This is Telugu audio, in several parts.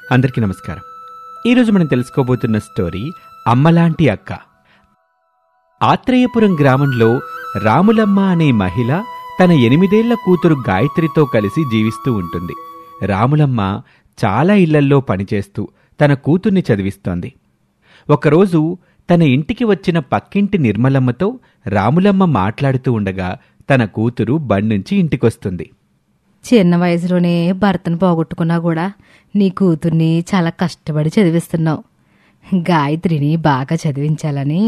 అందరికీ నమస్కారం. ఈరోజు మనం తెలుసుకోబోతున్న స్టోరీ అమ్మలాంటి అక్క. ఆత్రేయపురం గ్రామంలో రాములమ్మ అనే మహిళ తన 8 ఏళ్ల కూతురు గాయత్రితో కలిసి జీవిస్తూ ఉంటుంది. రాములమ్మ చాలా ఇళ్లల్లో పనిచేస్తూ తన కూతుర్ని చదివిస్తోంది. ఒకరోజు తన ఇంటికి వచ్చిన పక్కింటి నిర్మలమ్మతో రాములమ్మ మాట్లాడుతూ ఉండగా తన కూతురు బండ్నుంచి ఇంటికొస్తుంది. చిన్న వయసులోనే భర్తను పోగొట్టుకున్నా కూడా నీ కూతుర్ని చాలా కష్టపడి చదివిస్తున్నావు. గాయత్రిని బాగా చదివించాలని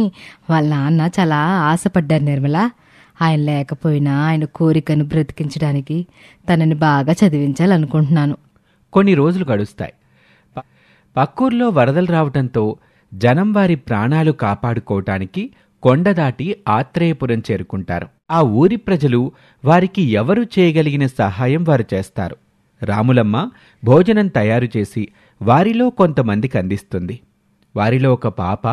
వాళ్ళ నాన్న చాలా ఆశపడ్డారు నిర్మల. ఆయన లేకపోయినా ఆయన కోరికను బ్రతికించడానికి తనని బాగా చదివించాలనుకుంటున్నాను. కొన్ని రోజులు గడుస్తాయి. పక్కూర్లో వరదలు రావటంతో జనం వారి ప్రాణాలు కాపాడుకోవటానికి కొండ దాటి ఆత్రేయపురం చేరుకుంటారు. ఆ ఊరి ప్రజలు వారికి ఎవరు చేయగలిగిన సహాయం వారు చేస్తారు. రాములమ్మ భోజనం తయారు చేసి వారిలో కొంతమందికి అందిస్తుంది. వారిలో ఒక పాప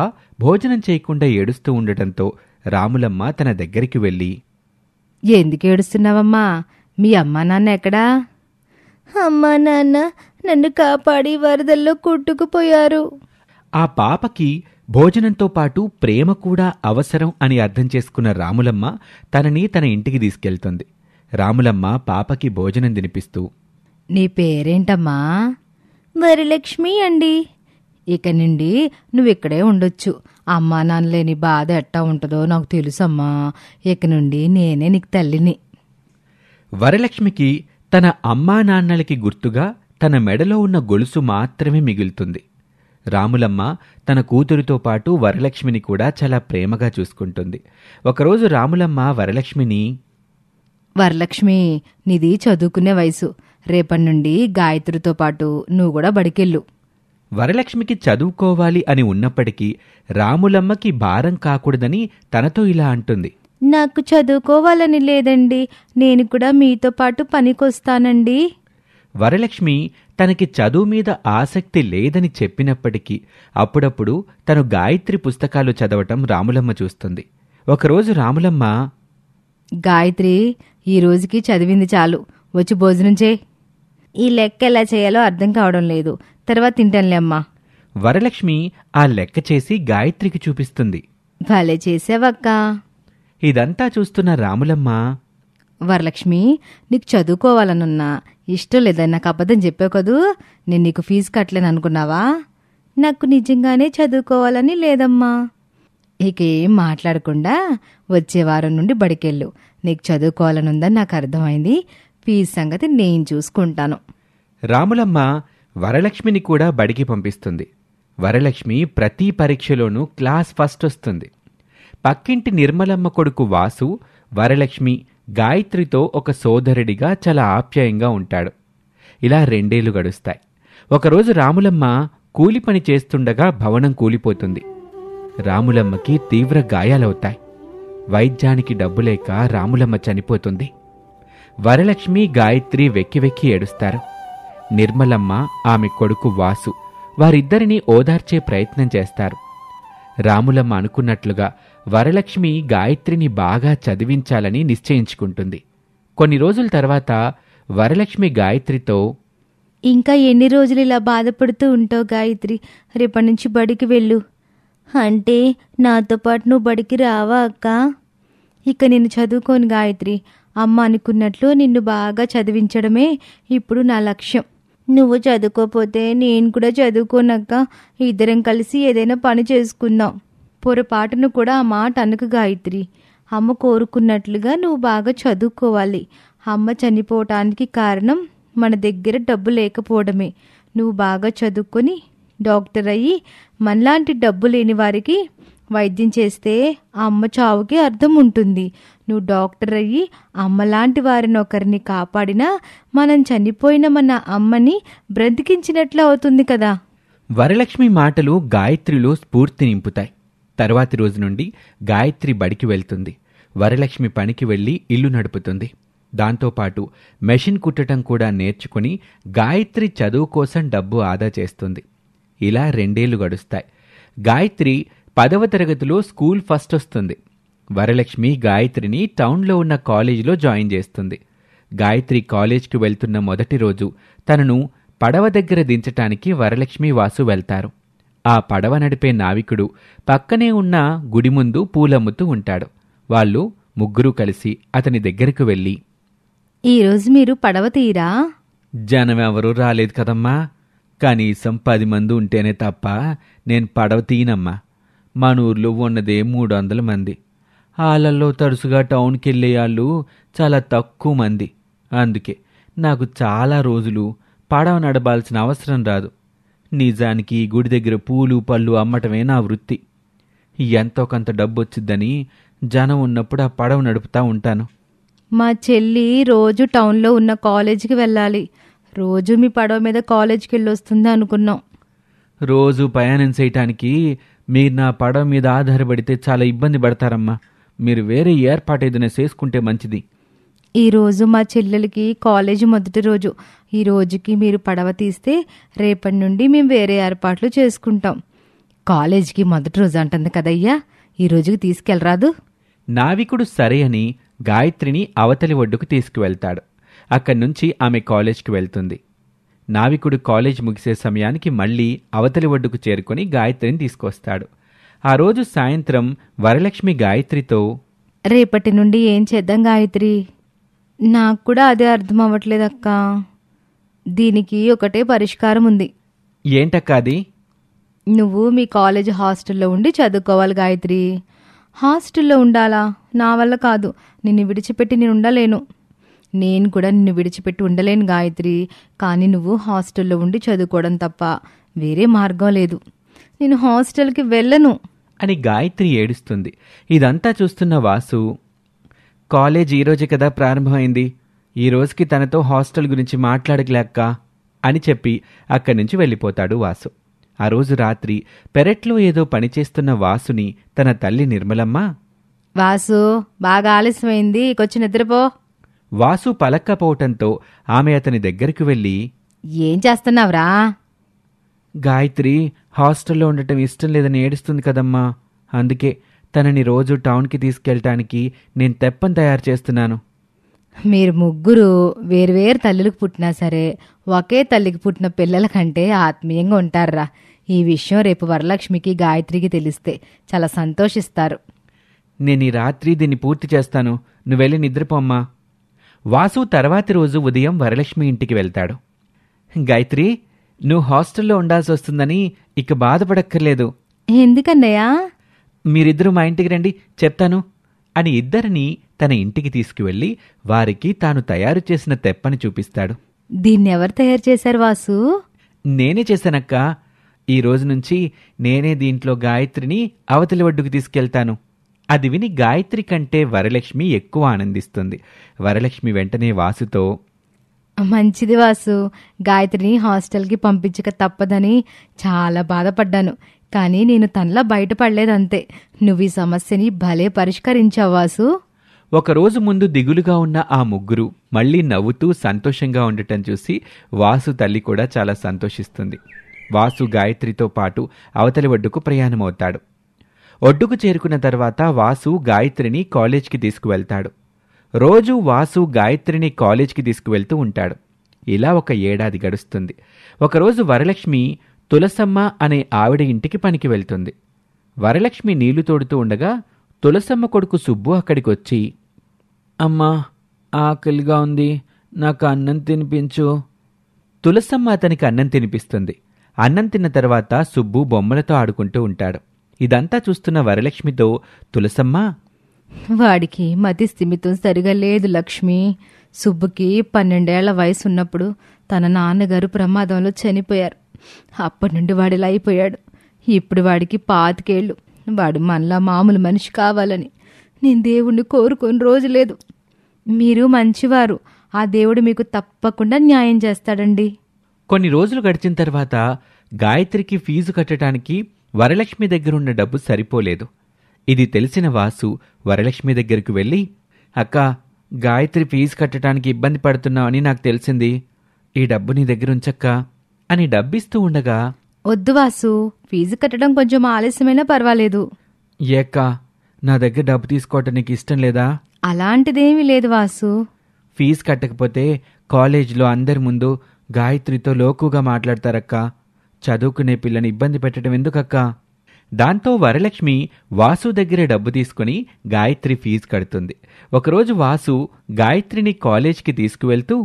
భోజనం చేయకుండా ఏడుస్తూ ఉండటంతో రాములమ్మ తన దగ్గరికి వెళ్ళి, ఎందుకు ఏడుస్తున్నావమ్మా? మీ అమ్మా నాన్న ఎక్కడా? అమ్మా నాన్న నన్ను కాపాడి వరదల్లో కొట్టుకుపోయారు. ఆ పాపకి భోజనంతో పాటు ప్రేమ కూడా అవసరం అని అర్థం చేసుకున్న రాములమ్మ తనని తన ఇంటికి తీసుకెళ్తుంది. రాములమ్మ పాపకి భోజనం తినిపిస్తూ, నీ పేరేంటమ్మా? వరలక్ష్మి అండి. ఇక నుండి నువ్విక్కడే ఉండొచ్చు. అమ్మా నాన్న లేని బాధ ఎట్టా ఉంటుందో నాకు తెలుసమ్మా. ఇక నుండి నేనే నీకు తల్లిని. వరలక్ష్మికి తన అమ్మా నాన్నలకి గుర్తుగా తన మెడలో ఉన్న గొలుసు మాత్రమే మిగులుతుంది. రాములమ్మ తన కూతురితో పాటు వరలక్ష్మిని కూడా చాలా ప్రేమగా చూసుకుంటుంది. ఒకరోజు రాములమ్మ వరలక్ష్మిని, వరలక్ష్మి, నీది చదువుకునే వయసు. రేపటి నుండి గాయత్రితో పాటు నువ్వు కూడా బడికెళ్ళు. వరలక్ష్మికి చదువుకోవాలి అని ఉన్నప్పటికీ రాములమ్మకి భారం కాకూడదని తనతో ఇలా అంటుంది. నాకు చదువుకోవాలని లేదండి, నేను కూడా మీతో పాటు పనికొస్తానండి. వరలక్ష్మి తనకి చదువు మీద ఆసక్తి లేదని చెప్పినప్పటికీ అప్పుడప్పుడు తను గాయత్రి పుస్తకాలు చదవటం రాములమ్మ చూస్తుంది. ఒకరోజు రాములమ్మ, గాయత్రి, ఈ రోజుకి చదివింది చాలు, వచ్చి భోజనం చేయి. ఈ లెక్క ఎలా చేయాలో అర్థం కావడం లేదు, తర్వాత తింటానులే అమ్మా. వరలక్ష్మి ఆ లెక్క చేసి గాయత్రికి చూపిస్తుంది. భలే చేసావక్క. ఇదంతా చూస్తున్న రాములమ్మ, వరలక్ష్మి, నీకు చదువుకోవాలనున్నా ఇష్టం లేదని నాకు అబద్ధం చెప్పావు కదూ. నేను నీకు ఫీజు కట్టలేను అనుకున్నావా? నాకు నిజంగానే చదువుకోవాలని లేదమ్మా. ఇక ఏం మాట్లాడకుండా వచ్చే వారం నుండి బడికెళ్ళు. నీకు చదువుకోవాలనుందని నాకు అర్థమైంది. ఫీజు సంగతి నేను చూసుకుంటాను. రాములమ్మ వరలక్ష్మిని కూడా బడికి పంపిస్తుంది. వరలక్ష్మి ప్రతి పరీక్షలోనూ క్లాస్ ఫస్ట్ వస్తుంది. పక్కింటి నిర్మలమ్మ కొడుకు వాసు వరలక్ష్మి గాయత్రితో ఒక సోదరుడిగా చాలా ఆప్యాయంగా ఉంటాడు. ఇలా 2 ఏళ్లు గడుస్తాయి. ఒకరోజు రాములమ్మ కూలి పని చేస్తుండగా భవనం కూలిపోతుంది. రాములమ్మకి తీవ్ర గాయాలవుతాయి. వైద్యానికి డబ్బు లేక రాములమ్మ చనిపోతుంది. వరలక్ష్మి గాయత్రి వెక్కి వెక్కి ఏడుస్తారు. నిర్మలమ్మ ఆమె కొడుకు వాసు వారిద్దరినీ ఓదార్చే ప్రయత్నం చేస్తారు. రాములమ్మ అనుకున్నట్లుగా వరలక్ష్మి గాయత్రిని బాగా చదివించాలని నిశ్చయించుకుంటుంది. కొన్ని రోజుల తర్వాత వరలక్ష్మి గాయత్రితో, ఇంకా ఎన్ని రోజులు ఇలా బాధపడుతూ ఉంటావు గాయత్రి? రేపటి నుంచి బడికి వెళ్ళు. అంటే నాతో పాటు నువ్వు బడికి రావా అక్క? ఇక నిన్ను చదువుకోను గాయత్రి. అమ్మ అనుకున్నట్లు నిన్ను బాగా చదివించడమే ఇప్పుడు నా లక్ష్యం. నువ్వు చదువుకోపోతే నేను కూడా చదువుకోనక్క. ఇద్దరం కలిసి ఏదైనా పని చేసుకుందాం. పొరపాటును కూడా ఆ మాట అనకు గాయత్రి. అమ్మ కోరుకున్నట్లుగా నువ్వు బాగా చదువుకోవాలి. అమ్మ చనిపోవటానికి కారణం మన దగ్గర డబ్బు లేకపోవడమే. నువ్వు బాగా చదువుకొని డాక్టర్ అయ్యి మనలాంటి డబ్బు లేని వారికి వైద్యం చేస్తే ఆ అమ్మ చావుకి అర్థం ఉంటుంది. నువ్వు డాక్టర్ అయ్యి అమ్మలాంటి వారిని ఒకరిని కాపాడినా మనం చనిపోయిన మన అమ్మని బ్రతికించినట్లు అవుతుంది కదా. వరలక్ష్మి మాటలు గాయత్రిలో స్ఫూర్తి నింపుతాయి. తరువాతి రోజు నుండి గాయత్రి బడికి వెళ్తుంది. వరలక్ష్మి పనికి వెళ్లి ఇల్లు నడుపుతుంది. దాంతోపాటు మెషిన్ కుట్టడం కూడా నేర్చుకుని గాయత్రి చదువు కోసం డబ్బు ఆదా చేస్తుంది. ఇలా 2 ఏళ్లు గడుస్తాయి. గాయత్రి 10వ తరగతిలో స్కూల్ ఫస్ట్ వస్తుంది. వరలక్ష్మి గాయత్రిని టౌన్లో ఉన్న కాలేజీలో జాయిన్ చేస్తుంది. గాయత్రి కాలేజ్కి వెళ్తున్న మొదటి రోజు తనను పడవ దగ్గర దించటానికి వరలక్ష్మి వాసు వెళ్తారు. ఆ పడవ నడిపే నావికుడు పక్కనే ఉన్న గుడి ముందు పూలమ్ముతూ ఉంటాడు. వాళ్ళు ముగ్గురూ కలిసి అతని దగ్గరకు వెళ్ళి, ఈరోజు మీరు పడవ తీరా? జనమెవరూ రాలేదు కదమ్మా, కనీసం 10 మంది ఉంటేనే తప్ప నేను పడవ తీయనమ్మా. మన ఊర్లో ఉన్నదే 300 మంది. వాళ్ళల్లో తరచుగా టౌన్కి వెళ్ళేవాళ్ళు చాలా తక్కువ మంది. అందుకే నాకు చాలా రోజులు పడవ నడపాల్సిన అవసరం రాదు. నిజానికి ఈ గుడి దగ్గర పూలు పళ్ళు అమ్మటమే నా వృత్తి. ఎంతో కొంత డబ్బు వచ్చిద్దని జనం ఉన్నప్పుడు ఆ పడవ నడుపుతా ఉంటాను. మా చెల్లి రోజు టౌన్లో ఉన్న కాలేజీకి వెళ్ళాలి. రోజు మీ పడవ మీద కాలేజీకి వెళ్ళొస్తుంది అనుకున్నాం. రోజు ప్రయాణం చేయటానికి మీరు నా పడవ మీద ఆధారపడితే చాలా ఇబ్బంది పడతారమ్మా. మీరు వేరే ఏర్పాటు ఏదైనా చేసుకుంటే మంచిది. ఈరోజు మా చెల్లెలకి కాలేజీ మొదటి రోజు. ఈ రోజుకి మీరు పడవ తీస్తే రేపటి నుండి మేము వేరే ఏర్పాట్లు చేసుకుంటాం. కాలేజీకి మొదటి రోజు అంటుంది కదయ్యా, ఈ రోజుకి తీసుకెళ్ళరాదు? నావికుడు సరే అని గాయత్రిని అవతలి ఒడ్డుకు తీసుకువెళ్తాడు. అక్కడి నుంచి ఆమె కాలేజ్కి వెళ్తుంది. నావికుడు కాలేజ్ ముగిసే సమయానికి మళ్ళీ అవతలి ఒడ్డుకు చేరుకొని గాయత్రిని తీసుకొస్తాడు. ఆ రోజు సాయంత్రం వరలక్ష్మి గాయత్రితో, రేపటి నుండి ఏం చేద్దాం గాయత్రి? నాకు కూడా అదే అర్థం అవ్వట్లేదక్క. దీనికి ఒకటే పరిష్కారం ఉంది. ఏంటక్కా అది? నువ్వు మీ కాలేజ్ హాస్టల్లో ఉండి చదువుకోవాలి గాయత్రి. హాస్టల్లో ఉండాలా? నా వల్ల కాదు. నిన్ను విడిచిపెట్టి నేను ఉండలేను. నేను కూడా నిన్ను విడిచిపెట్టి ఉండలేను గాయత్రి. కానీ నువ్వు హాస్టల్లో ఉండి చదువుకోవడం తప్ప వేరే మార్గం లేదు. నేను హాస్టల్కి వెళ్ళను అని గాయత్రి ఏడుస్తుంది. ఇదంతా చూస్తున్న వాసు, కాలేజ్ ఈరోజే కదా ప్రారంభమైంది, ఈ రోజుకి తనతో హాస్టల్ గురించి మాట్లాడగలేక్క అని చెప్పి అక్కడి నుంచి వెళ్ళిపోతాడు వాసు. ఆ రోజు రాత్రి పెరట్లో ఏదో పనిచేస్తున్న వాసుని తన తల్లి నిర్మలమ్మ, వాసు బాగా ఆలస్యమైంది, ఇకొచ్చి నిద్రపో. వాసు పలక్కపోవటంతో ఆమె అతని దగ్గరికి వెళ్ళి, ఏం చేస్తున్నావురా? గాయత్రి హాస్టల్లో ఉండటం ఇష్టం లేదని ఏడుస్తుంది కదమ్మా, అందుకే తనని రోజు టౌన్కి తీసుకెళ్ళటానికి నేను తెప్పని తయారు చేస్తున్నాను. మీరు ముగ్గురు వేరువేరు తల్లులకు పుట్టినా సరే ఒకే తల్లికి పుట్టిన పిల్లల కంటే ఆత్మీయంగా ఉంటారురా. ఈ విషయం రేపు వరలక్ష్మికి గాయత్రికి తెలిస్తే చాలా సంతోషిస్తారు. నేను ఈ రాత్రి దీన్ని పూర్తి చేస్తాను, నువ్వెళ్ళి నిద్రపోమ్మా. వాసు తర్వాతి రోజు ఉదయం వరలక్ష్మి ఇంటికి వెళ్తాడు. గాయత్రి, నువ్వు హాస్టల్లో ఉండాల్సి వస్తుందని ఇక బాధపడక్కర్లేదు. ఎందుకన్నయ్యా? మీరిద్దరూ మా ఇంటికి రండి, చెప్తాను అని ఇద్దరినీ తన ఇంటికి తీసుకువెళ్ళి వారికి తాను తయారు చేసిన తెప్పని చూపిస్తాడు. దీన్ని ఎవరు తయారు చేశారు వాసు? నేనే చేశానక్క. ఈ రోజు నుంచి నేనే దీంట్లో గాయత్రిని అవతలి ఒడ్డుకు తీసుకెళ్తాను. అది విని గాయత్రి కంటే వరలక్ష్మి ఎక్కువ ఆనందిస్తుంది. వరలక్ష్మి వెంటనే వాసుతో, మంచిది వాసు, గాయత్రిని హాస్టల్కి పంపించక తప్పదని చాలా బాధపడ్డాను. కానీ నేను తనలా బయటపడలేదంతే. నువ్వు ఈ సమస్యని భలే పరిష్కరించావు వాసు. ఒకరోజు ముందు దిగులుగా ఉన్న ఆ ముగ్గురు మళ్లీ నవ్వుతూ సంతోషంగా ఉండటం చూసి వాసు తల్లి కూడా చాలా సంతోషిస్తుంది. వాసు గాయత్రితో పాటు అవతలి ఒడ్డుకు ప్రయాణమవుతాడు. ఒడ్డుకు చేరుకున్న తర్వాత వాసు గాయత్రిని కాలేజ్కి తీసుకువెళ్తాడు. రోజూ వాసు గాయత్రిని కాలేజ్కి తీసుకువెళ్తూ ఉంటాడు. ఇలా 1 ఏడాది గడుస్తుంది. ఒకరోజు వరలక్ష్మి తులసమ్మ అనే ఆవిడ ఇంటికి పనికి వెళ్తుంది. వరలక్ష్మి నీళ్లు తోడుతూ ఉండగా తులసమ్మ కొడుకు సుబ్బు అక్కడికొచ్చి, అమ్మా, ఆకలిగా ఉంది, నాకు అన్నం తినిపించు. తులసమ్మ అతనికి అన్నం తినిపిస్తుంది. అన్నం తిన్న తర్వాత సుబ్బు బొమ్మలతో ఆడుకుంటూ ఉంటాడు. ఇదంతా చూస్తున్న వరలక్ష్మితో తులసమ్మ, వాడికి మతి స్థిమితం సరిగా లేదు లక్ష్మి. సుబ్బుకి 12 ఏళ్ల వయసు ఉన్నప్పుడు తన నాన్నగారు ప్రమాదంలో చనిపోయారు. అప్పటి నుండి వాడిలా అయిపోయాడు. ఇప్పుడు వాడికి 25 ఏళ్ళు. వాడు మనలా మామూలు మనిషి కావాలని నేను దేవుణ్ణి కోరుకొని రోజు లేదు. మీరు మంచివారు, ఆ దేవుడు మీకు తప్పకుండా న్యాయం చేస్తాడండి. కొన్ని రోజులు గడిచిన తర్వాత గాయత్రికి ఫీజు కట్టడానికి వరలక్ష్మి దగ్గరున్న డబ్బు సరిపోలేదు. ఇది తెలిసిన వాసు వరలక్ష్మి దగ్గరకు వెళ్ళి, అక్క, గాయత్రి ఫీజు కట్టడానికి ఇబ్బంది పడుతున్నావని నాకు తెలిసింది. ఈ డబ్బు నీ దగ్గరుంచక్క అని డబ్బిస్తూ ఉండగా, వద్దు వాసు, ఫీజు కట్టడం కొంచెం ఆలస్యమైనా పర్వాలేదు. ఏక్క, నా దగ్గర డబ్బు తీసుకోవటం నీకు ఇష్టం లేదా? అలాంటిదేమీ లేదు వాసు. ఫీజు కట్టకపోతే కాలేజీలో అందరి ముందు గాయత్రితో లోకుగా మాట్లాడతారక్కా. చదువుకునే పిల్లని ఇబ్బంది పెట్టడం ఎందుకక్కా? దాంతో వరలక్ష్మి వాసు దగ్గరే డబ్బు తీసుకుని గాయత్రి ఫీజు కడుతుంది. ఒకరోజు వాసు గాయత్రిని కాలేజ్కి తీసుకువెళ్తూ,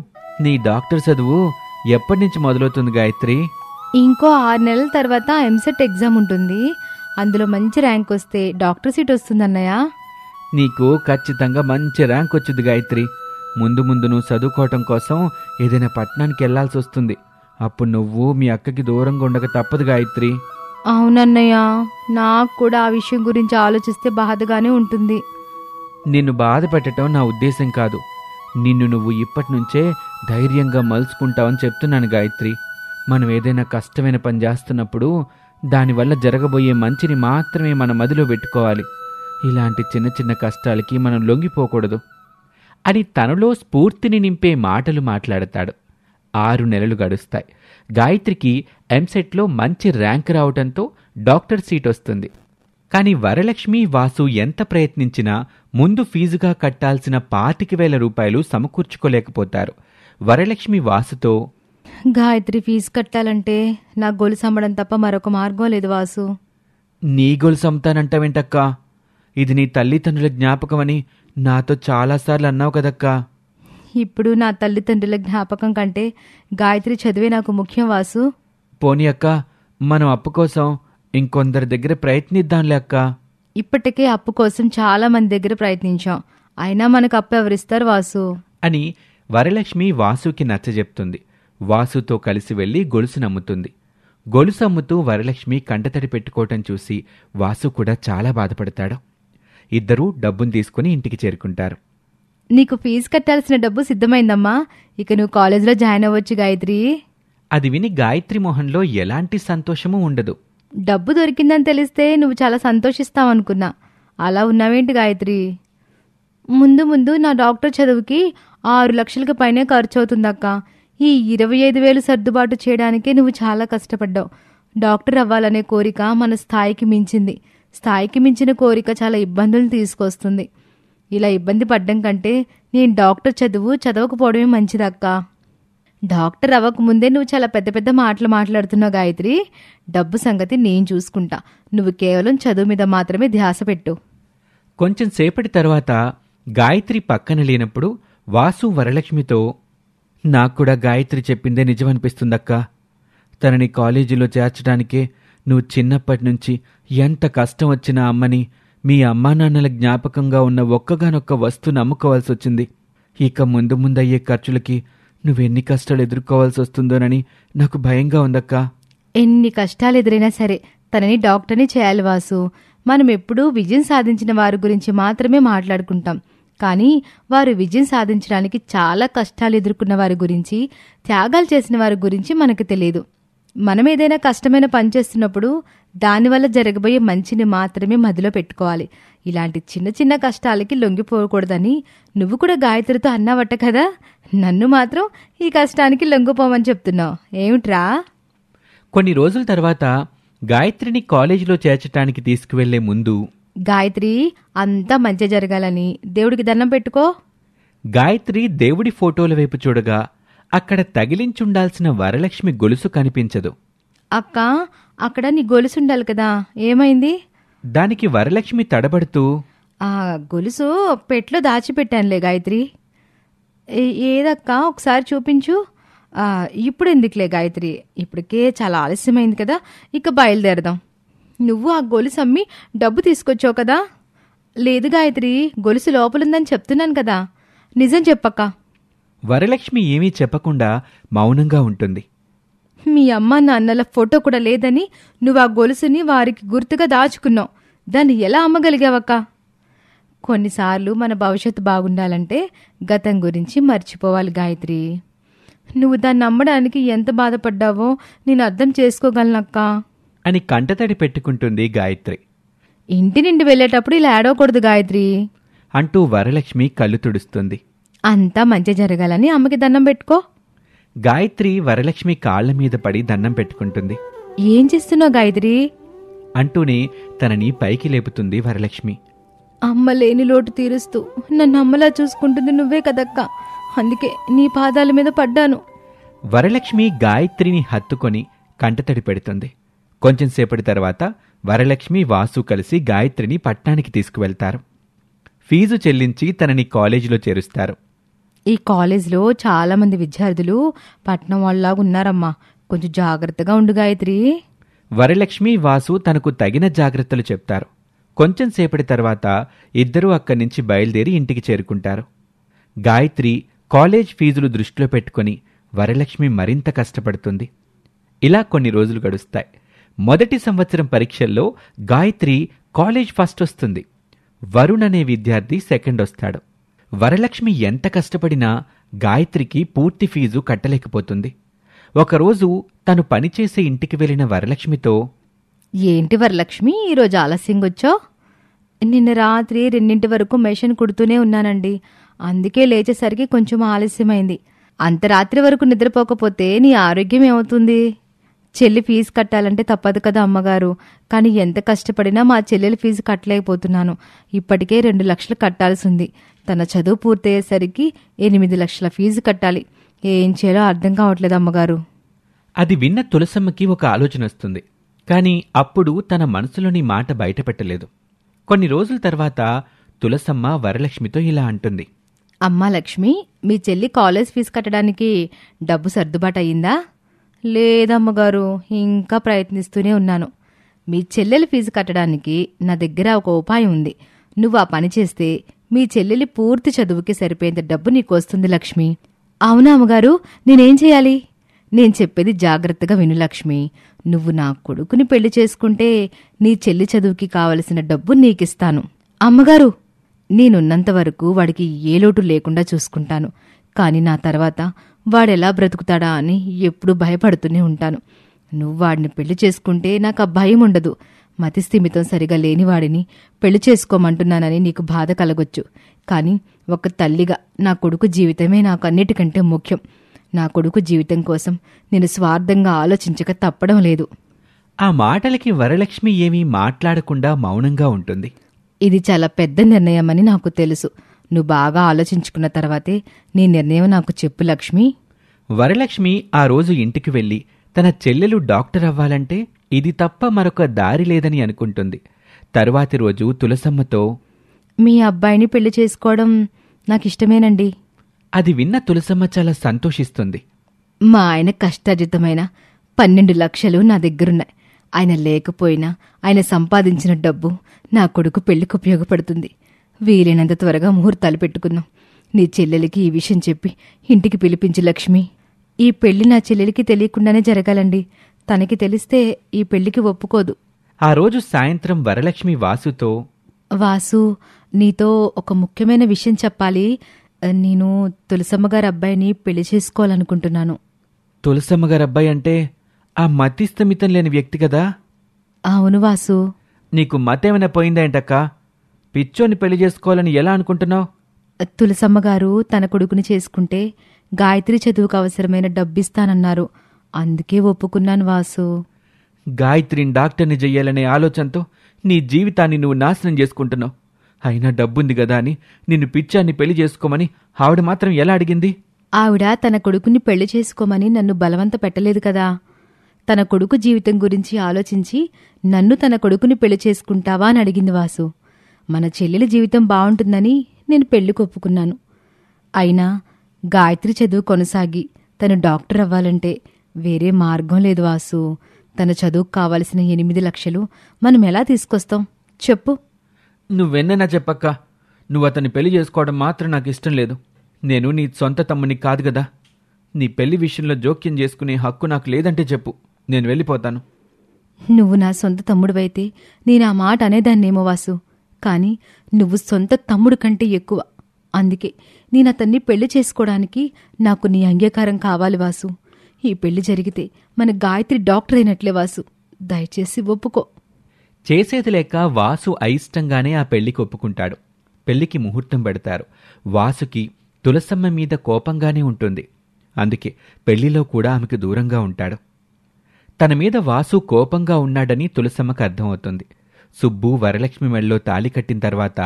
నీ డాక్టర్ చదువు ఎప్పటినుంచి మొదలవుతుంది గాయత్రి? ఇంకో 6 నెలల తర్వాత ఎంసెట్ ఎగ్జామ్ ఉంటుంది. అందులో మంచి ర్యాంక్ వస్తే డాక్టర్ సీట్ వస్తుందన్నయ్య. నీకు ఖచ్చితంగా మంచి ర్యాంక్ వచ్చింది గాయత్రి. ముందు ముందు నువ్వు చదువుకోవటం కోసం ఏదైనా పట్టణానికి వెళ్లాల్సి వస్తుంది. అప్పుడు నువ్వు మీ అక్కకి దూరంగా ఉండక తప్పదు గాయత్రి. అవునన్నయ్య, నాకు కూడా ఆ విషయం గురించి ఆలోచిస్తే బాధగానే ఉంటుంది. నిన్ను బాధ పెట్టడం నా ఉద్దేశం కాదు. నిన్ను నువ్వు ఇప్పటి నుంచే ధైర్యంగా మలుచుకుంటావని చెప్తున్నాను గాయత్రి. మనం ఏదైనా కష్టమైన పని చేస్తున్నప్పుడు దానివల్ల జరగబోయే మంచిని మాత్రమే మన మదిలో పెట్టుకోవాలి. ఇలాంటి చిన్న చిన్న కష్టాలకి మనం లొంగిపోకూడదు అని తనలో స్ఫూర్తిని నింపే మాటలు మాట్లాడతాడు. 6 నెలలు గడుస్తాయి. గాయత్రికి ఎంసెట్లో మంచి ర్యాంక్ రావడంతో డాక్టర్ సీట్ వస్తుంది. కానీ వరలక్ష్మి, వాసు ఎంత ప్రయత్నించినా ముందు ఫీజుగా కట్టాల్సిన 25,000 రూపాయలు సమకూర్చుకోలేకపోతారు. వరలక్ష్మి వాసుతో, గాయత్రి ఫీజు కట్టాలంటే నా గొలుసు అమ్మడం తప్ప మరొక మార్గం లేదు వాసు. నీ గొలుసు అమ్ముతానంటావేంటక్కా? ఇది నీ తల్లిదండ్రుల జ్ఞాపకమని నాతో చాలాసార్లు అన్నావు కదక్కా. ఇప్పుడు నా తల్లిదండ్రుల జ్ఞాపకం కంటే గాయత్రి చదివే నాకు ముఖ్యం వాసు. పోనీ అక్క, మనం అప్పు కోసం ఇంకొందరి దగ్గర ప్రయత్నిద్దాంలే అక్కా. ఇప్పటికే అప్పు కోసం చాలా మంది దగ్గర ప్రయత్నించాం, అయినా మనకు అప్పు ఎవరిస్తారు వాసు అని వరలక్ష్మి వాసుకి నచ్చజెప్తుంది. వాసుతో కలిసి వెళ్లి గొలుసు నమ్ముతుంది. గొలుసు అమ్ముతూ వరలక్ష్మి కంటతడి పెట్టుకోవటం చూసి వాసు కూడా చాలా బాధపడతాడు. ఇద్దరూ డబ్బును తీసుకుని ఇంటికి చేరుకుంటారు. నీకు ఫీజు కట్టాల్సిన డబ్బు సిద్ధమైందమ్మా, ఇక నువ్వు కాలేజీలో జాయిన్ అవ్వచ్చు గాయత్రి. అది విని గాయత్రి మొహంలో ఎలాంటి సంతోషమూ ఉండదు. డబ్బు దొరికిందని తెలిస్తే నువ్వు చాలా సంతోషిస్తావనుకున్నా, అలా ఉన్నావేంటి గాయత్రి? ముందు ముందు నా డాక్టర్ చదువుకి 6 లక్షలకు పైనే ఖర్చు అవుతుందక్క. ఈ 25,000 సర్దుబాటు చేయడానికే నువ్వు చాలా కష్టపడ్డావు. డాక్టర్ అవ్వాలనే కోరిక మన స్థాయికి మించింది. స్థాయికి మించిన కోరిక చాలా ఇబ్బందులు తీసుకొస్తుంది. ఇలా ఇబ్బంది పడ్డం కంటే నేను డాక్టర్ చదవకపోవడమే మంచిదక్క. డాక్టర్ అవ్వకముందే నువ్వు చాలా పెద్ద పెద్ద మాటలు మాట్లాడుతున్నావు గాయత్రి. డబ్బు సంగతి నేను చూసుకుంటా, నువ్వు కేవలం చదువు మీద మాత్రమే ధ్యాస పెట్టు. కొంచెం సేపటి తర్వాత గాయత్రి పక్కన లేనప్పుడు వాసు వరలక్ష్మితో, నాక్కూడా గాయత్రి చెప్పిందే నిజమనిపిస్తుందక్కా. తనని కాలేజీలో చేర్చడానికే నువ్వు చిన్నప్పటి నుంచి ఎంత కష్టం వచ్చినా అమ్మని, మీ అమ్మానాన్నల జ్ఞాపకంగా ఉన్న ఒక్కగానొక్క వస్తువును అమ్ముకోవాల్సి వచ్చింది. ఇక ముందు ముందయ్యే ఖర్చులకి నువ్వెన్ని కష్టాలు ఎదుర్కోవాల్సి వస్తుందోనని నాకు భయంగా ఉందక్కా. ఎన్ని కష్టాలు ఎదురైనా సరే తనని డాక్టర్ని చేయాలి వాసు. మనం ఎప్పుడూ విజయం సాధించిన వారి గురించి మాత్రమే మాట్లాడుకుంటాం, కానీ వారు విజయం సాధించడానికి చాలా కష్టాలు ఎదుర్కొన్న వారి గురించి, త్యాగాలు చేసిన వారి గురించి మనకు తెలియదు. మనం ఏదైనా కష్టమైన పని చేస్తున్నప్పుడు దానివల్ల జరగబోయే మంచిని మాత్రమే మదిలో పెట్టుకోవాలి. ఇలాంటి చిన్న చిన్న కష్టాలకి లొంగిపోకూడదని నువ్వు కూడా గాయత్రితో అన్నావట కదా. నన్ను మాత్రం ఈ కష్టానికి లొంగిపోమని చెప్తున్నావు ఏమిట్రా? కొన్ని రోజుల తర్వాత గాయత్రిని కాలేజీలో చేర్చడానికి తీసుకువెళ్లే ముందు, గాయత్రి, అంతా మంచి జరగాలని దేవుడికి దండం పెట్టుకో. గాయత్రి దేవుడి ఫోటోల వైపు చూడగా అక్కడ తగిలించుండాల్సిన వరలక్ష్మి గొలుసు కనిపించదు. అక్క, అక్కడ నీ గొలుసుండాలి కదా, ఏమైంది? దానికి వరలక్ష్మి తడబడుతూ, ఆ గొలుసు పెట్లో దాచిపెట్టానులే గాయత్రి. ఏదక్క, ఒకసారి చూపించు. ఇప్పుడు ఎందుకులే గాయత్రి, ఇప్పటికే చాలా ఆలస్యమైంది కదా, ఇక బయలుదేరదాం. నువ్వు ఆ గొలుసు అమ్మి డబ్బు తీసుకొచ్చావు కదా. లేదు గాయత్రి, గొలుసు లోపలుందని చెప్తున్నాను కదా, నిజం చెప్పక్క. వరలక్ష్మి ఏమీ చెప్పకుండా మౌనంగా ఉంటుంది. మీ అమ్మ నాన్నల ఫోటో కూడా లేదని నువ్వు ఆ గొలుసుని వారికి గుర్తుగా దాచుకున్నావు. దాన్ని ఎలా అమ్మగలిగావక్క? కొన్నిసార్లు మన భవిష్యత్తు బాగుండాలంటే గతం గురించి మర్చిపోవాలి గాయత్రి. నువ్వు దాన్ని అమ్మడానికి ఎంత బాధపడ్డావో నేను అర్థం చేసుకోగలనక్క అని కంటతడి పెట్టుకుంటుంది గాయత్రి. ఇంటి నుండి వెళ్ళేటప్పుడు ఇలా ఏడవకూడదు గాయత్రి అంటూ వరలక్ష్మి కళ్ళు తుడుస్తుంది. అంతా మంచి జరగాలని అమ్మకి దండం పెట్టుకో. గాయత్రి వరలక్ష్మి కాళ్ల మీద పడి దండం పెట్టుకుంటుంది. ఏం చేస్తున్నావు గాయత్రి? అంటూనే తనని పైకి లేపుతుంది వరలక్ష్మి. అమ్మ లేని లోటు తీరుస్తూ నన్ను అమ్మలా చూసుకుంటుంది నువ్వే కదక్క, అందుకే నీ పాదాల మీద పడ్డాను. వరలక్ష్మి గాయత్రిని హత్తుకొని కంటతడి పెడుతుంది. కొంచెంసేపటి తర్వాత వరలక్ష్మి, వాసు కలిసి గాయత్రిని పట్నానికి తీసుకువెళ్తారు. ఫీజు చెల్లించి తనని కాలేజీలో చేరుస్తారు. ఈ కాలేజ్లో చాలామంది విద్యార్థులు పట్నం వాళ్ళలాగా ఉన్నారమ్మా, కొంచెం జాగ్రత్తగా ఉండు గాయత్రి. వరలక్ష్మి, వాసు తనకు తగిన జాగ్రత్తలు చెప్తారు. కొంచెంసేపటి తర్వాత ఇద్దరూ అక్కడి నుంచి బయలుదేరి ఇంటికి చేరుకుంటారు. గాయత్రి కాలేజ్ ఫీజులు దృష్టిలో పెట్టుకుని వరలక్ష్మి మరింత కష్టపడుతుంది. ఇలా కొన్ని రోజులు గడుస్తాయి. మొదటి సంవత్సరం పరీక్షల్లో గాయత్రి కాలేజ్ ఫస్ట్ వస్తుంది. వరుణ్ అనే విద్యార్థి సెకండ్ వస్తాడు. వరలక్ష్మి ఎంత కష్టపడినా గాయత్రికి పూర్తి ఫీజు కట్టలేకపోతుంది. ఒకరోజు తను పనిచేసే ఇంటికి వెళ్లిన వరలక్ష్మితో, ఏంటి వరలక్ష్మి ఈరోజు ఆలస్యంగా వచ్చావు? నిన్న రాత్రి 2 వరకు మెషిన్ కుడుతూనే ఉన్నానండి, అందుకే లేచేసరికి కొంచెం ఆలస్యమైంది. అంత రాత్రి వరకు నిద్రపోకపోతే నీ ఆరోగ్యం ఏమవుతుంది? చెల్లి ఫీజు కట్టాలంటే తప్పదు కదా అమ్మగారు, కానీ ఎంత కష్టపడినా మా చెల్లెల ఫీజు కట్టలేకపోతున్నాను. ఇప్పటికే 2 లక్షలు కట్టాల్సి ఉంది. తన చదువు పూర్తయ్యేసరికి 8 లక్షల ఫీజు కట్టాలి. ఏం చేయాలో అర్థం కావట్లేదు అమ్మగారు. అది విన్న తులసమ్మకి ఒక ఆలోచన వస్తుంది. కాని అప్పుడు తన మనసులోని మాట బయటపెట్టలేదు. కొన్ని రోజుల తర్వాత తులసమ్మ వరలక్ష్మితో ఇలా అంటుంది. అమ్మా లక్ష్మి, మీ చెల్లి కాలేజ్ ఫీజు కట్టడానికి డబ్బు సర్దుబాటు అయ్యిందా? లేదమ్మగారు, ఇంకా ప్రయత్నిస్తూనే ఉన్నాను. మీ చెల్లెలి ఫీజు కట్టడానికి నా దగ్గర ఒక ఉపాయం ఉంది. నువ్వు ఆ పని చేస్తే మీ చెల్లెలి పూర్తి చదువుకి సరిపోయేంత డబ్బు నీకు వస్తుంది లక్ష్మి. అవునా అమ్మగారు, నేనేం చేయాలి? నేను చెప్పేది జాగ్రత్తగా విను లక్ష్మి. నువ్వు నా కొడుకుని పెళ్లి చేసుకుంటే నీ చెల్లి చదువుకి కావలసిన డబ్బు నీకిస్తాను. అమ్మగారు, నేనున్నంతవరకు వాడికి ఏ లోటు లేకుండా చూసుకుంటాను. కాని నా తర్వాత వాడెలా బ్రతుకుతాడా అని ఎప్పుడూ భయపడుతూనే ఉంటాను. నువ్వు వాడిని పెళ్లి చేసుకుంటే నాకు ఆ భయం ఉండదు. మతిస్థిమితం సరిగా లేనివాడిని పెళ్లి చేసుకోమంటున్నానని నీకు బాధ కలగొచ్చు. కాని ఒక తల్లిగా నా కొడుకు జీవితమే నాకు అన్నిటికంటే ముఖ్యం. నా కొడుకు జీవితం కోసం నేను స్వార్థంగా ఆలోచించక తప్పడం లేదు. ఆ మాటలకి వరలక్ష్మి ఏమీ మాట్లాడకుండా మౌనంగా ఉంటుంది. ఇది చాలా పెద్ద నిర్ణయమని నాకు తెలుసు. నువ్వు బాగా ఆలోచించుకున్న తర్వాతే నీ నిర్ణయం నాకు చెప్పు లక్ష్మి. వరలక్ష్మి ఆ రోజు ఇంటికి వెళ్లి తన చెల్లెలు డాక్టర్ అవ్వాలంటే ఇది తప్ప మరొక దారి లేదని అనుకుంటుంది. తరువాతి రోజు తులసమ్మతో, మీ అబ్బాయిని పెళ్లి చేసుకోవడం నాకిష్టమేనండి. అది విన్న తులసమ్మ చాలా సంతోషిస్తుంది. మా ఆయన కష్టార్జితమైన 12 లక్షలు నా దగ్గరున్నాయి. ఆయన లేకపోయినా ఆయన సంపాదించిన డబ్బు నా కొడుకు పెళ్లికి ఉపయోగపడుతుంది. వీలైనంత త్వరగా ముహూర్తాలు పెట్టుకుందాం. నీ చెల్లెలికి ఈ విషయం చెప్పి ఇంటికి పిలిపించు లక్ష్మి. ఈ పెళ్లి నా చెల్లెలికి తెలియకుండానే జరగాలండి. తనకి తెలిస్తే ఈ పెళ్లికి ఒప్పుకోదు. ఆ రోజు సాయంత్రం వరలక్ష్మి వాసుతో, వాసు, నీతో ఒక ముఖ్యమైన విషయం చెప్పాలి. నేను తులసమ్మగారి అబ్బాయిని పెళ్లి చేసుకోవాలనుకుంటున్నాను. తులసమ్మగారబ్బాయి అంటే ఆ మతిస్థమితం లేని వ్యక్తి కదా? అవును వాసు. నీకు మతేమైనా పోయిందేంటక్కా? పిచ్చోని పెళ్లి చేసుకోవాలని ఎలా అనుకుంటున్నావు? తులసమ్మగారు తన కొడుకుని చేసుకుంటే గాయత్రి చదువుకు అవసరమైన డబ్బిస్తానన్నారు. అందుకే ఒప్పుకున్నాను వాసు. గాయత్రిని డాక్టర్ని చెయ్యాలనే ఆలోచనతో నీ జీవితాన్ని నువ్వు నాశనం చేసుకుంటున్నావు. అయినా డబ్బుంది గదా అని నిన్ను పిచ్చాన్ని పెళ్లి చేసుకోమని ఆవిడ మాత్రం ఎలా అడిగింది? ఆవిడ తన కొడుకుని పెళ్లి చేసుకోమని నన్ను బలవంత పెట్టలేదు కదా. తన కొడుకు జీవితం గురించి ఆలోచించి నన్ను తన కొడుకుని పెళ్లి చేసుకుంటావా అని అడిగింది వాసు. మన చెల్లెలి జీవితం బావుంటుందని నేను పెళ్లికి ఒప్పుకున్నాను. అయినా గాయత్రి చదువు కొనసాగి తను డాక్టర్ అవ్వాలంటే వేరే మార్గం లేదు వాసు. తన చదువుకు కావలసిన 8 లక్షలు మనం ఎలా తీసుకొస్తాం చెప్పు? నువ్వెన్నైనా చెప్పక్క, నువ్వు అతన్ని పెళ్లి చేసుకోవడం మాత్రం నాకు ఇష్టం లేదు. నేను నీ సొంత తమ్ముని కాదు గదా. నీ పెళ్లి విషయంలో జోక్యం చేసుకునే హక్కు నాకు లేదంటే చెప్పు, నేను వెళ్ళిపోతాను. నువ్వు నా సొంత తమ్ముడివైతే నేను ఆ మాట అనేదాన్నేమో వాసు. కాని నువ్వు సొంత తమ్ముడు కంటే ఎక్కువ. అందుకే నేను అతన్ని పెళ్లి చేసుకోవడానికి నాకు నీ అంగీకారం కావాలి వాసు. ఈ పెళ్లి జరిగితే మన గాయత్రి డాక్టర్ అయినట్లే వాసు. దయచేసి ఒప్పుకో. చేసేది లేక వాసు అయిష్టంగానే ఆ పెళ్లికి ఒప్పుకుంటాడు. పెళ్లికి ముహూర్తం పెడతారు. వాసుకి తులసమ్మ మీద కోపంగానే ఉంటుంది. అందుకే పెళ్లిలో కూడా ఆమెకు దూరంగా ఉంటాడు. తన మీద వాసు కోపంగా ఉన్నాడని తులసమ్మకు అర్థమవుతుంది. సుబ్బు వరలక్ష్మి మెళ్ళలో తాళి కట్టిన తర్వాత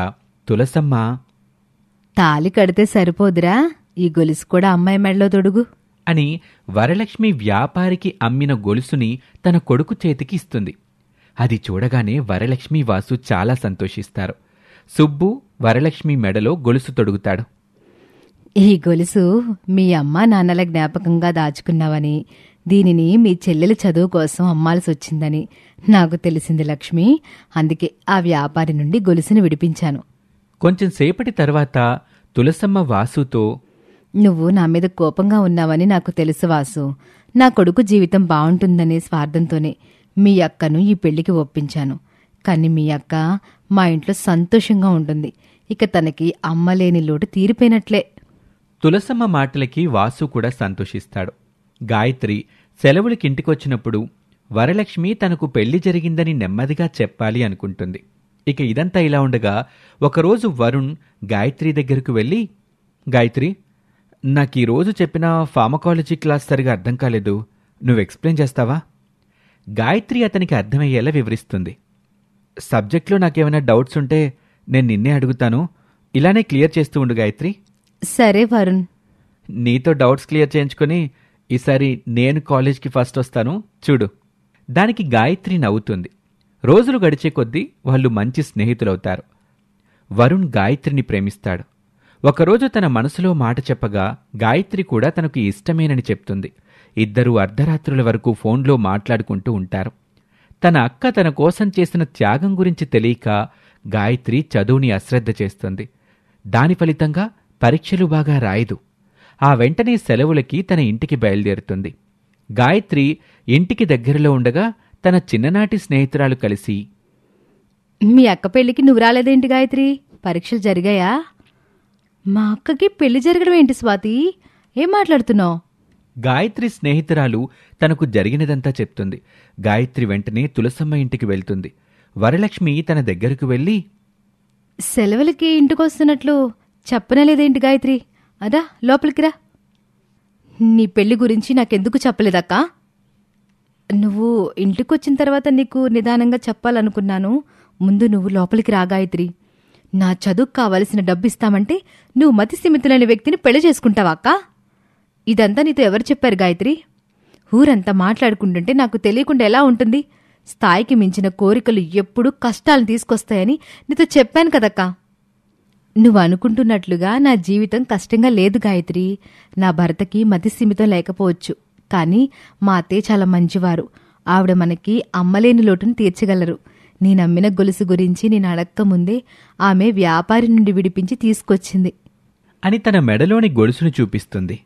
తులసమ్మ, తాళి కడితే సరిపోదురా, ఈ గొలుసు కూడా అమ్మాయి మెడలో తొడుగు అని వరలక్ష్మి వ్యాపారికి అమ్మిన గొలుసుని తన కొడుకు చేతికి ఇస్తుంది. అది చూడగానే వరలక్ష్మి వాసు చాలా సంతోషిస్తారు. సుబ్బు వరలక్ష్మి మెడలో గొలుసు తొడుగుతాడు. ఈ గొలుసు మీ అమ్మా నాన్నల జ్ఞాపకంగా దాచుకున్నావని, దీనిని మీ చెల్లెలి చదువు కోసం అమ్మాల్సి వచ్చిందని నాకు తెలిసింది లక్ష్మి. అందుకే ఆ వ్యాపారి నుండి గొలుసుని విడిపించాను. కొంచెం సేపటి తర్వాత తులసమ్మ వాసుతో, నువ్వు నా మీద కోపంగా ఉన్నావని నాకు తెలుసు వాసు. నా కొడుకు జీవితం బావుంటుందనే స్వార్థంతోనే మీ అక్కను ఈ పెళ్లికి ఒప్పించాను. కానీ మీ అక్క మా ఇంట్లో సంతోషంగా ఉంటుంది. ఇక తనకి అమ్మలేని లోటు తీరిపోయినట్లే. తులసమ్మ మాటలకి వాసు కూడా సంతోషిస్తాడు. గాయత్రి సెలవులకింటికొచ్చినప్పుడు వరలక్ష్మి తనకు పెళ్లి జరిగిందని నెమ్మదిగా చెప్పాలి అనుకుంటుంది. ఇక ఇదంతా ఇలా ఉండగా ఒకరోజు వరుణ్ గాయత్రి దగ్గరకు వెళ్ళి, గాయత్రి, నాకు ఈరోజు చెప్పిన ఫార్మకాలజీ క్లాస్ సరిగా అర్థం కాలేదు, నువ్వు ఎక్స్ప్లెయిన్ చేస్తావా? గాయత్రి అతనికి అర్థమయ్యేలా వివరిస్తుంది. సబ్జెక్ట్లో నాకేమైనా డౌట్స్ ఉంటే నేను నిన్నే అడుగుతాను, ఇలానే క్లియర్ చేస్తూ ఉండు గాయత్రి. సరే వరుణ్. నీతో డౌట్స్ క్లియర్ చేయించుకొని ఈసారి నేను కాలేజ్కి ఫస్ట్ వస్తాను చూడు. దానికి గాయత్రి నవ్వుతుంది. రోజులు గడిచే కొద్దీ వాళ్ళు మంచి స్నేహితులవుతారు. వరుణ్ గాయత్రిని ప్రేమిస్తాడు. ఒకరోజు తన మనసులో మాట చెప్పగా గాయత్రి కూడా తనకు ఇష్టమేనని చెప్తుంది. ఇద్దరూ అర్ధరాత్రుల వరకు ఫోన్లో మాట్లాడుకుంటూ ఉంటారు. తన అక్క తన కోసం చేసిన త్యాగం గురించి తెలియక గాయత్రి చదువుని అశ్రద్ధ చేస్తుంది. దాని ఫలితంగా పరీక్షలు బాగా రాయదు. ఆ వెంటనే సెలవులకి తన ఇంటికి బయలుదేరుతుంది. గాయత్రి ఇంటికి దగ్గరలో ఉండగా తన చిన్ననాటి స్నేహితురాలు కలిసి, మీ అక్క పెళ్లికి నువ్వు రాలేదేంటి గాయత్రి? పరీక్షలు జరిగాయా? మా అక్కకి పెళ్లి జరగడం ఏంటి స్వాతి? ఏం మాట్లాడుతున్నావు? గాయత్రి స్నేహితురాలు తనకు జరిగినదంతా చెప్తుంది. గాయత్రి వెంటనే తులసమ్మ ఇంటికి వెళ్తుంది. వరలక్ష్మి తన దగ్గరకు వెళ్ళి, సెలవులకి ఇంటికొస్తున్నట్లు చెప్పనలేదేంటి గాయత్రి? అదా లోపలికి రా. నీ పెళ్లి గురించి నాకెందుకు చెప్పలేదక్కా? నువ్వు ఇంటికొచ్చిన తర్వాత నీకు నిదానంగా చెప్పాలనుకున్నాను. ముందు నువ్వు లోపలికి రా గాయత్రి. నా చదువుకు కావలసిన డబ్బు ఇస్తామంటే నువ్వు మతి స్థిమితులైన వ్యక్తిని పెళ్లి చేసుకుంటావా అక్కా? ఇదంతా నీతో ఎవరు చెప్పారు గాయత్రి? ఊరంతా మాట్లాడుకుంటుంటే నాకు తెలియకుండా ఎలా ఉంటుంది? స్థాయికి మించిన కోరికలు ఎప్పుడూ కష్టాలను తీసుకొస్తాయని నీతో చెప్పాను కదక్కా. నువ్వు అనుకుంటున్నట్లుగా నా జీవితం కష్టంగా లేదు గాయత్రి. నా భర్తకి మతిస్థిమితం లేకపోవచ్చు, కానీ మా అత్తయ్య చాలా మంచివారు. ఆవిడ మనకి అమ్మలేని లోటును తీర్చగలరు. నేనమ్మిన గొలుసు గురించి నేను అడక్క ముందే ఆమె వ్యాపారి నుండి విడిపించి తీసుకొచ్చింది అని తన మెడలోని గొలుసును చూపిస్తుంది.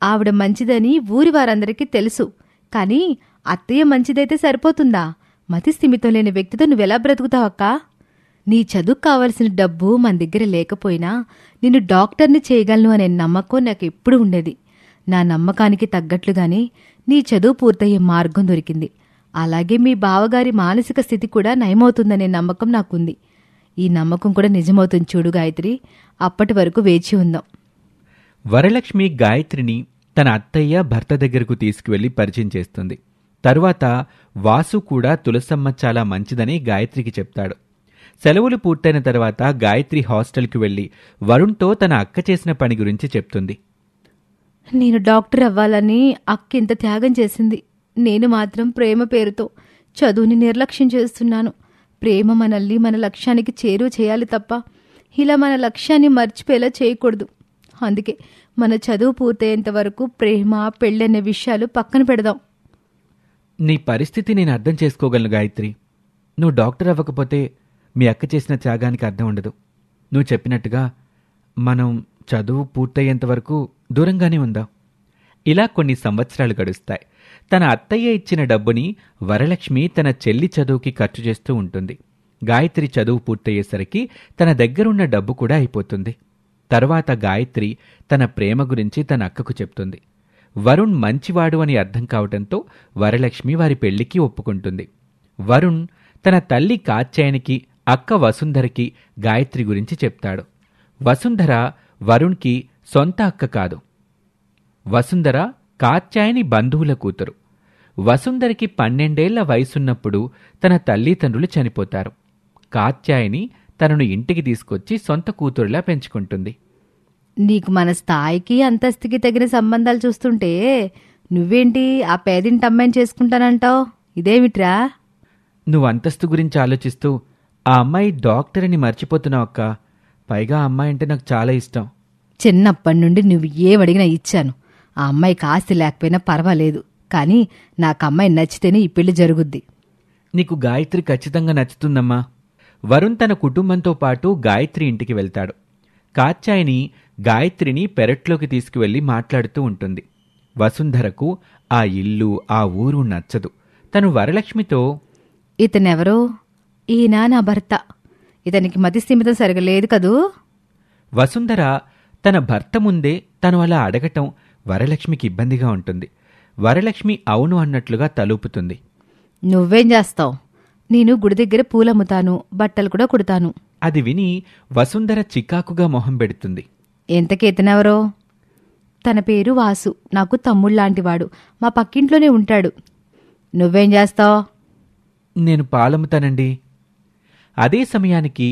ఆవిడ మంచిదని ఊరి వారందరికీ తెలుసు. కానీ అత్తయ్య మంచిదైతే సరిపోతుందా? మతిస్థిమితం లేని వ్యక్తితో నువ్వెలా బ్రతుకుతావక్కా? నీ చదువుకు కావలసిన డబ్బు మన దగ్గర లేకపోయినా నిన్ను డాక్టర్ని చేయగలను అనే నమ్మకం నాకు ఎప్పుడు ఉండేది. నా నమ్మకానికి తగ్గట్లుగానే నీ చదువు పూర్తయ్యే మార్గం దొరికింది. అలాగే మీ బావగారి మానసిక స్థితి కూడా నయమవుతుందనే నమ్మకం నాకుంది. ఈ నమ్మకం కూడా నిజమవుతుంది చూడు గాయత్రి. అప్పటి వరకు వేచి ఉందాం. వరలక్ష్మి గాయత్రిని తన అత్తయ్య భర్త దగ్గరకు తీసుకువెళ్లి పరిచయం చేస్తుంది. తరువాత వాసు కూడా తులసమ్మ చాలా మంచిదని గాయత్రికి చెప్తాడు. సెలవులు పూర్తయిన తర్వాత గాయత్రి హాస్టల్కి వెళ్లి వరుణ్తో తన అక్క చేసిన పని గురించి చెప్తుంది. నేను డాక్టర్ అవ్వాలని అక్క ఇంత త్యాగం చేసింది. నేను మాత్రం ప్రేమ పేరుతో చదువుని నిర్లక్ష్యం చేస్తున్నాను. ప్రేమ మనల్ని మన లక్ష్యానికి చేరువ చేయాలి తప్ప ఇలా మన లక్ష్యాన్ని మర్చిపోయేలా చేయకూడదు. అందుకే మన చదువు పూర్తయ్యేంత వరకు ప్రేమ పెళ్ళి అనే విషయాలు పక్కన పెడదాం. నీ పరిస్థితి నేను అర్థం చేసుకోగలను గాయత్రి. నువ్వు డాక్టర్ అవ్వకపోతే మీ అక్క చేసిన త్యాగానికి అర్థం ఉండదు. నువ్వు చెప్పినట్టుగా మనం చదువు పూర్తయ్యేంత వరకు దూరంగానే ఉందాం. ఇలా కొన్ని సంవత్సరాలు గడుస్తాయి. తన అత్తయ్య ఇచ్చిన డబ్బుని వరలక్ష్మి తన చెల్లి చదువుకి ఖర్చు చేస్తూ ఉంటుంది. గాయత్రి చదువు పూర్తయ్యేసరికి తన దగ్గరున్న డబ్బు కూడా అయిపోతుంది. తర్వాత గాయత్రి తన ప్రేమ గురించి తన అక్కకు చెప్తుంది. వరుణ్ మంచివాడు అని అర్థం కావడంతో వరలక్ష్మి వారి పెళ్లికి ఒప్పుకుంటుంది. వరుణ్ తన తల్లి కాత్యాయనికి, అక్క వసుంధరకి గాయత్రి గురించి చెప్తాడు. వసుంధర వరుణ్కి సొంత అక్క కాదు. వసుంధర కాత్యాయని బంధువుల కూతురు. వసుంధరకి 12 ఏళ్ల వయసున్నప్పుడు తన తల్లిదండ్రులు చనిపోతారు. కాత్యాయని తనను ఇంటికి తీసుకొచ్చి సొంత కూతురులా పెంచుకుంటుంది. నీకు మన స్థాయికి అంతస్తుకి తగిన సంబంధాలు చూస్తుంటే నువ్వేంటి ఆ పేదింటి అమ్మాయిని చేసుకుంటానంటావు? ఇదేమిట్రా? నువ్వు అంతస్తు గురించి ఆలోచిస్తూ ఆ అమ్మాయి డాక్టర్ అని మర్చిపోతున్నావు అక్క. పైగా ఆ అమ్మాయి అంటే నాకు చాలా ఇష్టం. చిన్నప్పటి నుండి నువ్వు ఏమడిగినా ఇచ్చాను. ఆ అమ్మాయికి ఆస్తి లేకపోయినా పర్వాలేదు, కానీ నాకు అమ్మాయి నచ్చితేనే ఈ పెళ్లి జరుగుద్ది. నీకు గాయత్రి ఖచ్చితంగా నచ్చుతుందమ్మా. వరుణ్ తన కుటుంబంతో పాటు గాయత్రి ఇంటికి వెళ్తాడు. కాత్యాయని గాయత్రిని పెరట్లోకి తీసుకువెళ్లి మాట్లాడుతూ ఉంటుంది. వసుంధరకు ఆ ఇల్లు ఆ ఊరు నచ్చదు. తను వరలక్ష్మితో, ఇతనెవరో? ఈయన నా భర్త. ఇతనికి మతి స్థిమితం సరిగా లేదు కదూ? వసుంధర తన భర్త ముందే తను అలా అడగటం వరలక్ష్మికి ఇబ్బందిగా ఉంటుంది. వరలక్ష్మి అవును అన్నట్లుగా తలూపుతుంది. నువ్వేం చేస్తావు? నేను గుడి దగ్గర పూలమ్ముతాను, బట్టలు కూడా కుడతాను. అది విని వసుంధర చికాకుగా మొహం పెడుతుంది. ఎంతకీ ఇతనెవరో? తన పేరు వాసు. నాకు తమ్ముళ్లాంటివాడు. మా పక్కింట్లోనే ఉంటాడు. నువ్వేం చేస్తావు? నేను పాలమ్ముతానండి. అదే సమయానికి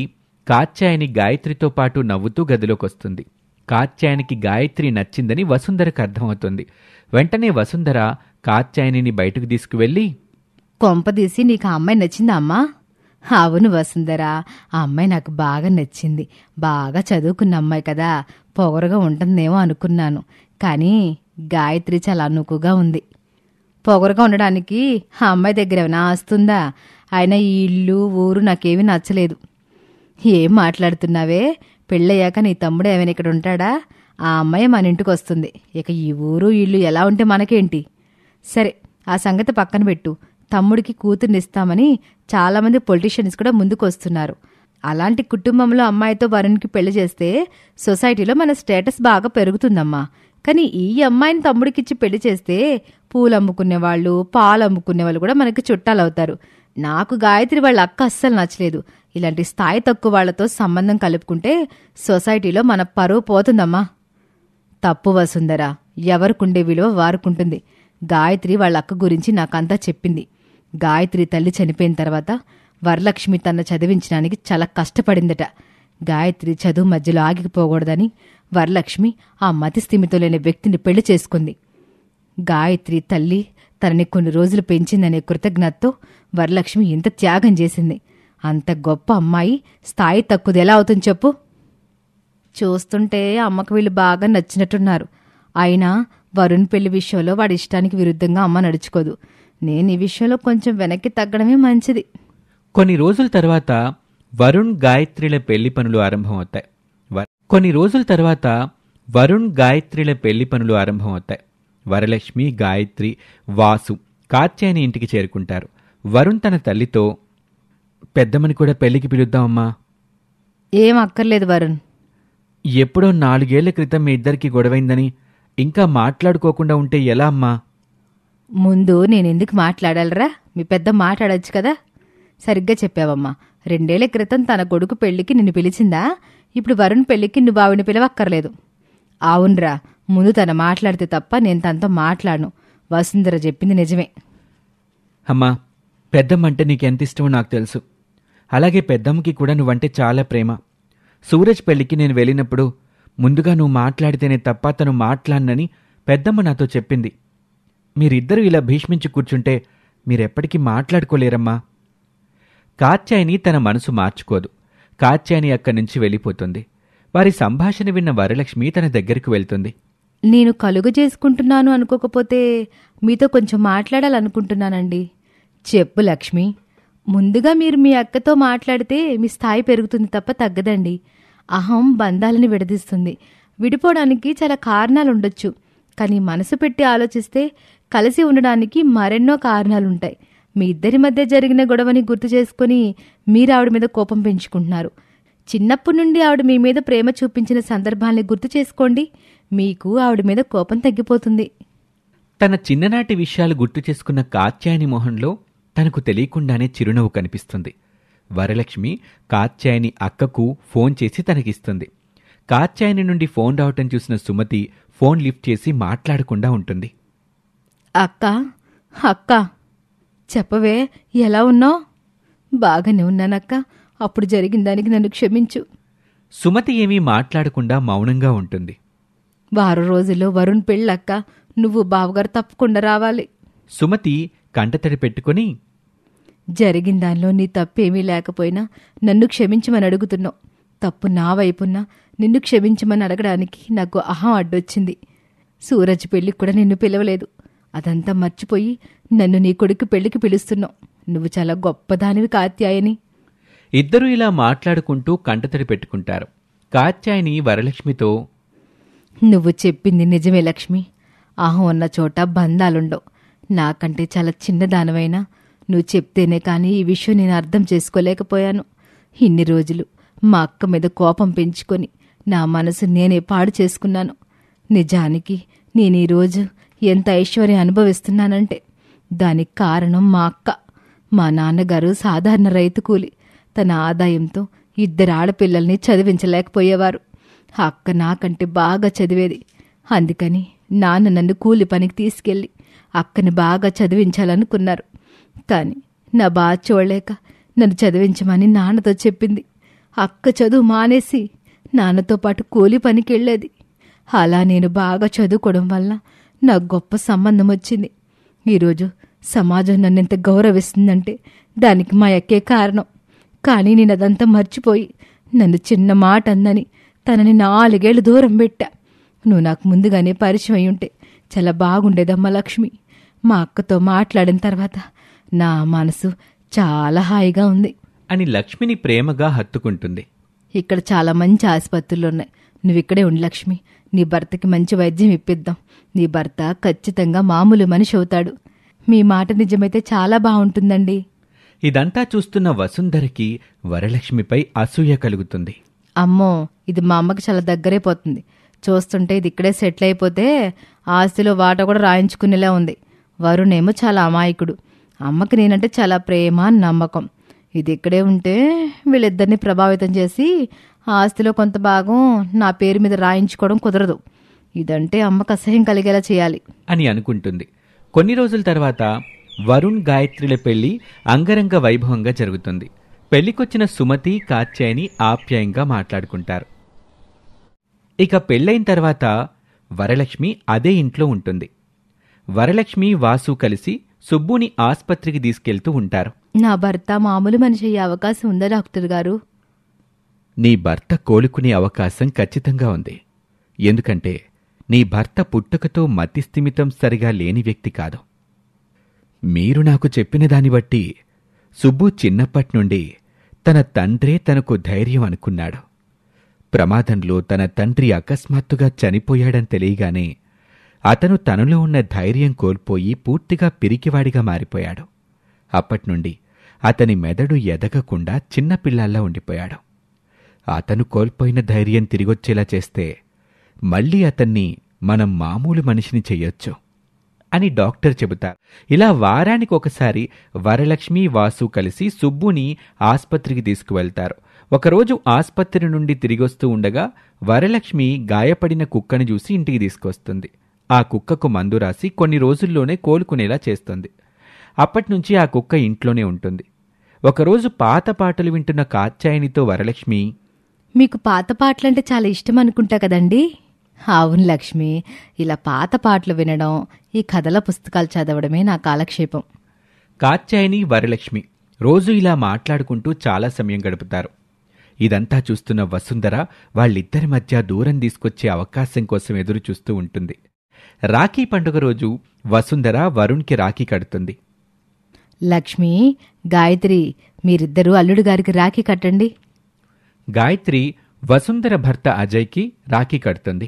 కాత్యాయని గాయత్రితో పాటు నవ్వుతూ గదిలోకొస్తుంది. కాత్యాయనికి గాయత్రి నచ్చిందని వసుంధరకు అర్థమవుతుంది. వెంటనే వసుంధర కాత్యాయనిని బయటకు తీసుకువెళ్ళి, కొంపదీసి నీకు ఆ అమ్మాయి నచ్చిందా అమ్మా? అవును వసుంధరా, ఆ అమ్మాయి నాకు బాగా నచ్చింది. బాగా చదువుకున్న అమ్మాయి కదా, పొగరుగా ఉంటుందేమో అనుకున్నాను. కానీ గాయత్రి చాలా అనుకుగా ఉంది. పొగరుగా ఉండడానికి ఆ అమ్మాయి దగ్గర ఏమైనా ఆస్తుందా? అయినా ఈ ఇల్లు ఊరు నాకేమీ నచ్చలేదు. ఏం మాట్లాడుతున్నావే? పెళ్ళయ్యాక నీ తమ్ముడు ఏమైనా ఇక్కడ ఉంటాడా? ఆ అమ్మాయి మన ఇంటికి వస్తుంది. ఇక ఈ ఊరు ఇల్లు ఎలా ఉంటే మనకేంటి? సరే, ఆ సంగతి పక్కన పెట్టు. తమ్ముడికి కూతుర్నిస్తామని చాలామంది పొలిటీషియన్స్ కూడా ముందుకు వస్తున్నారు. అలాంటి కుటుంబంలో అమ్మాయితో వరుణ్కి పెళ్లి చేస్తే సొసైటీలో మన స్టేటస్ బాగా పెరుగుతుందమ్మా. కానీ ఈ అమ్మాయిని తమ్ముడికిచ్చి పెళ్లి చేస్తే పూలు అమ్ముకునేవాళ్ళు, పాలు అమ్ముకునేవాళ్ళు కూడా మనకి చుట్టాలవుతారు. నాకు గాయత్రి వాళ్ళ అక్క అస్సలు నచ్చలేదు. ఇలాంటి స్థాయి తక్కువ వాళ్లతో సంబంధం కలుపుకుంటే సొసైటీలో మన పరువు పోతుందమ్మా. తప్పు వసుంధరా, ఎవరికుండే విలువ వారుకుంటుంది. గాయత్రి వాళ్ళ అక్క గురించి నాకంతా చెప్పింది. గాయత్రి తల్లి చనిపోయిన తర్వాత వరలక్ష్మి తన చదివించడానికి చాలా కష్టపడిందట. గాయత్రి చదువు మధ్యలో ఆగిపోకూడదని వరలక్ష్మి ఆ మతి స్థిమితో లేని వ్యక్తిని పెళ్లి చేసుకుంది. గాయత్రి తల్లి తనని కొన్ని రోజులు పెంచిందనే కృతజ్ఞతతో వరలక్ష్మి ఇంత త్యాగం చేసింది. అంత గొప్ప అమ్మాయి స్థాయి తక్కువది ఎలా అవుతుంది చెప్పు? చూస్తుంటే అమ్మకు వీళ్ళు బాగా నచ్చినట్టున్నారు. అయినా వరుణ్ పెళ్లి విషయంలో వాడి ఇష్టానికి విరుద్ధంగా అమ్మ నడుచుకోదు. నేను ఈ విషయంలో కొంచెం వెనక్కి తగ్గడమే మంచిది. కొన్ని రోజుల తర్వాత వరుణ్ గాయత్రిల పెళ్లి పనులు ఆరంభమవుతాయి. వరలక్ష్మి, గాయత్రి, వాసు కాత్యాయని ఇంటికి చేరుకుంటారు. వరుణ్ తన తల్లితో, పెద్దమ్మని కూడా పెళ్లికి పిలుద్దామమ్మా. ఏం అక్కర్లేదు వరుణ్. ఎప్పుడో 4 ఏళ్ల క్రితం మీ ఇద్దరికి గొడవైందని ఇంకా మాట్లాడుకోకుండా ఉంటే ఎలా అమ్మా? ముందు నేనెందుకు మాట్లాడాలరా? మీ పెద్ద మాట్లాడొచ్చు కదా. సరిగ్గా చెప్పావమ్మా. 2 ఏళ్ల క్రితం తన కొడుకు పెళ్లికి నిన్ను పిలిచిందా? ఇప్పుడు వరుణ్ పెళ్లికి నువ్వు ఆవిడని పిలవక్కర్లేదు. అవునరా, ముందు తన మాట్లాడితే తప్ప నేను తనతో మాట్లాడను. వసుంధర చెప్పింది నిజమే. అమ్మా, పెద్దమ్మంటే నీకెంత ఇష్టమో నాకు తెలుసు. అలాగే పెద్దమ్మకి కూడా నువ్వంటే చాలా ప్రేమ. సూరజ్ పెళ్లికి నేను వెళ్ళినప్పుడు ముందుగా నువ్వు మాట్లాడితేనే తప్ప తను మాట్లాడనని పెద్దమ్మ నాతో చెప్పింది. మీరిద్దరూ ఇలా భీష్మించి కూర్చుంటే మీరెప్పటికీ మాట్లాడుకోలేరమ్మా. కాత్యాయని తన మనసు మార్చుకోదు. కాత్యాయని అక్కడి నుంచి వెళ్ళిపోతుంది. వారి సంభాషణ విన్న వరలక్ష్మి తన దగ్గరకు వెళ్తుంది. నేను కలుగు చేసుకుంటున్నాను అనుకోకపోతే మీతో కొంచెం మాట్లాడాలనుకుంటున్నానండి. చెప్పు లక్ష్మి. ముందుగా మీరు మీ అక్కతో మాట్లాడితే మీ స్థాయి పెరుగుతుంది తప్ప తగ్గదండి. అహం బంధాలని విడదీస్తుంది. విడిపోవడానికి చాలా కారణాలుండొచ్చు, కానీ మనసు పెట్టి ఆలోచిస్తే కలిసి ఉండడానికి మరెన్నో కారణాలుంటాయి. మీ ఇద్దరి మధ్య జరిగిన గొడవని గుర్తు చేసుకుని మీరు ఆవిడ మీద కోపం పెంచుకుంటున్నారు. చిన్నప్పటి నుండి ఆవిడ మీ మీద ప్రేమ చూపించిన సందర్భాల్ని గుర్తు చేసుకోండి. మీకు ఆవిడ మీద కోపం తగ్గిపోతుంది. తన చిన్ననాటి విషయాలు గుర్తు చేసుకున్న కాత్యాయని మొహంలో తనకు తెలియకుండానే చిరునవ్వు కనిపిస్తుంది. వరలక్ష్మి కాత్యాయని అక్కకు ఫోన్ చేసి తనకిస్తుంది. కాత్యాయని నుండి ఫోన్ రావటం చూసిన సుమతి ఫోన్ లిఫ్ట్ చేసి మాట్లాడకుండా ఉంటుంది. అక్క, అక్క, చెప్పవే, ఎలా ఉన్నావు? బాగానే ఉన్నానక్క. అప్పుడు జరిగిన దానికి నన్ను క్షమించు. సుమతి ఏమీ మాట్లాడకుండా మౌనంగా ఉంటుంది. వారం రోజుల్లో వరుణ్ పెళ్ళక్క, నువ్వు బావగారు తప్పకుండా రావాలి. సుమతి కంటతడి పెట్టుకుని, జరిగిన దానిలో నీ తప్పేమీ లేకపోయినా నన్ను క్షమించమని అడుగుతున్నావు. తప్పు నా వైపున్నా నిన్ను క్షమించమని అడగడానికి నాకు అహం అడ్డొచ్చింది. సూరజ్ పెళ్ళికి కూడా నిన్ను పిలవలేదు. అదంతా మర్చిపోయి నన్ను నీ కొడుకు పెళ్లికి పిలుస్తున్నావు. నువ్వు చాలా గొప్పదానివి కాత్యాయని. ఇద్దరూ ఇలా మాట్లాడుకుంటూ కంటతడి పెట్టుకుంటారు. కాత్యాయని వరలక్ష్మితో, నువ్వు చెప్పింది నిజమే లక్ష్మి. అహం ఉన్న చోట బంధాలుండవు. నాకంటే చాలా చిన్నదానవైనా నువ్వు చెప్తేనే కానీ ఈ విషయం నేను అర్థం చేసుకోలేకపోయాను. ఇన్ని రోజులు మా అక్క మీద కోపం పెంచుకొని నా మనసు నేనే పాడు చేసుకున్నాను. నిజానికి నేను ఈరోజు ఎంత ఐశ్వర్యం అనుభవిస్తున్నానంటే దానికి కారణం మా అక్క. మా నాన్నగారు సాధారణ రైతు కూలి. తన ఆదాయంతో 2 ఆడపిల్లల్ని చదివించలేకపోయేవారు. ఆ అక్క నాకంటే బాగా చదివేది. అందుకని నాన్న నన్ను కూలి పనికి తీసుకెళ్ళి అక్కని బాగా చదివించాలనుకున్నారు. కానీ నా బాధ చూడలేక నన్ను చదివించమని నాన్నతో చెప్పింది. అక్క చదువు మానేసి నాన్నతో పాటు కూలి పనికి వెళ్ళేది. అలా నేను బాగా చదువుకోవడం వల్ల నాకు గొప్ప సంబంధం వచ్చింది. ఈరోజు సమాజం నన్ను ఎంత గౌరవిస్తుందంటే దానికి మా అక్కే కారణం. కానీ నేను అదంతా మర్చిపోయి నన్ను చిన్న మాట అందని తనని 4 ఏళ్లు దూరం పెట్టా. నువ్వు నాకు ముందుగానే పరిచయం అయి ఉంటే చాలా బాగుండేదమ్మా లక్ష్మి. మా అక్కతో మాట్లాడిన తర్వాత నా మనసు చాలా హాయిగా ఉంది అని లక్ష్మిని ప్రేమగా హత్తుకుంటుంది. ఇక్కడ చాలా మంచి ఆసుపత్రులున్నాయి. నువ్విక్కడే ఉండి లక్ష్మి. నీ భర్తకి మంచి వైద్యం ఇప్పిద్దాం. నీ భర్త ఖచ్చితంగా మామూలు మనిషి అవుతాడు. మీ మాట నిజమైతే చాలా బాగుంటుందండి. ఇదంతా చూస్తున్న వసుంధరకి వరలక్ష్మిపై అసూయ కలుగుతుంది. అమ్మో, ఇది మా అమ్మకి చాలా దగ్గరే పోతుంది. చూస్తుంటే ఇది ఇక్కడే సెటిల్ అయిపోతే ఆస్తిలో వాటా కూడా రాయించుకునేలా ఉంది. వరుణేమో చాలా అమాయకుడు. అమ్మకి నేనంటే చాలా ప్రేమ, నమ్మకం. ఇది ఇక్కడే ఉంటే వీళ్ళిద్దరిని ప్రభావితం చేసి ఆస్తిలో కొంత భాగం నా పేరు మీద రాయించుకోవడం కుదరదు. ఇదంటే అమ్మకు అసహ్యం కలిగేలా చేయాలి అని అనుకుంటుంది. కొన్ని రోజుల తర్వాత వరుణ్ గాయత్రిల పెళ్లి అంగరంగ వైభవంగా జరుగుతుంది. పెళ్లికొచ్చిన సుమతి, కాత్యాయని ఆప్యాయంగా మాట్లాడుకుంటారు. ఇక పెళ్లైన తర్వాత వరలక్ష్మి అదే ఇంట్లో ఉంటుంది. వరలక్ష్మి, వాసు కలిసి సుబ్బుని ఆస్పత్రికి తీసుకెళ్తూ ఉంటారు. నా భర్త మామూలు మనిషి అయ్యే అవకాశం ఉందా డాక్టర్ గారు? నీ భర్త కోలుకునే అవకాశం ఖచ్చితంగా ఉంది. ఎందుకంటే నీ భర్త పుట్టుకతో మతిస్థిమితం సరిగా లేని వ్యక్తి కాదు. మీరు నాకు చెప్పిన దాన్ని బట్టి సుబ్బు చిన్నప్పట్నుండి తన తండ్రే తనకు ధైర్యం అనుకున్నాడు. ప్రమాదంలో తన తండ్రి అకస్మాత్తుగా చనిపోయాడని తెలియగానే అతను తనలో ఉన్న ధైర్యం కోల్పోయి పూర్తిగా పిరికివాడిగా మారిపోయాడు. అప్పట్నుండి అతని మెదడు ఎదగకుండా చిన్నపిల్లాల్లా ఉండిపోయాడు. అతను కోల్పోయిన ధైర్యం తిరిగొచ్చేలా చేస్తే మళ్లీ అతన్ని మనం మామూలు మనిషిని చెయ్యొచ్చు అని డాక్టర్ చెబుతారు. ఇలా వారానికి ఒకసారి వరలక్ష్మి, వాసు కలిసి సుబ్బుని ఆస్పత్రికి తీసుకువెళ్తారు. ఒకరోజు ఆస్పత్రి నుండి తిరిగొస్తూ ఉండగా వరలక్ష్మి గాయపడిన కుక్కను చూసి ఇంటికి తీసుకొస్తుంది. ఆ కుక్కకు మందు రాసి కొన్ని రోజుల్లోనే కోలుకునేలా చేస్తుంది. అప్పట్నుంచి ఆ కుక్క ఇంట్లోనే ఉంటుంది. ఒకరోజు పాత పాటలు వింటున్న కాత్యాయనితో వరలక్ష్మి, మీకు పాత పాటలంటే చాలా ఇష్టం అనుకుంటా కదండి? అవును లక్ష్మి, ఇలా పాత పాటలు వినడం, ఈ కథల పుస్తకాలు చదవడమే నా కాలక్షేపం. కాత్యాయని, వరలక్ష్మి రోజు ఇలా మాట్లాడుకుంటూ చాలా సమయం గడుపుతారు. ఇదంతా చూస్తున్న వసుంధర వాళ్ళిద్దరి మధ్య దూరం తీసుకొచ్చే అవకాశం కోసం ఎదురు చూస్తూ ఉంటుంది. రాఖీ పండుగ రోజు వసుంధర వరుణ్కి రాఖీ కడుతుంది. లక్ష్మి, గాయత్రి, మీరిద్దరూ అల్లుడు గారికి రాఖీ కట్టండి. గాయత్రి వసుంధర భర్త అజయ్కి రాఖీ కడుతుంది.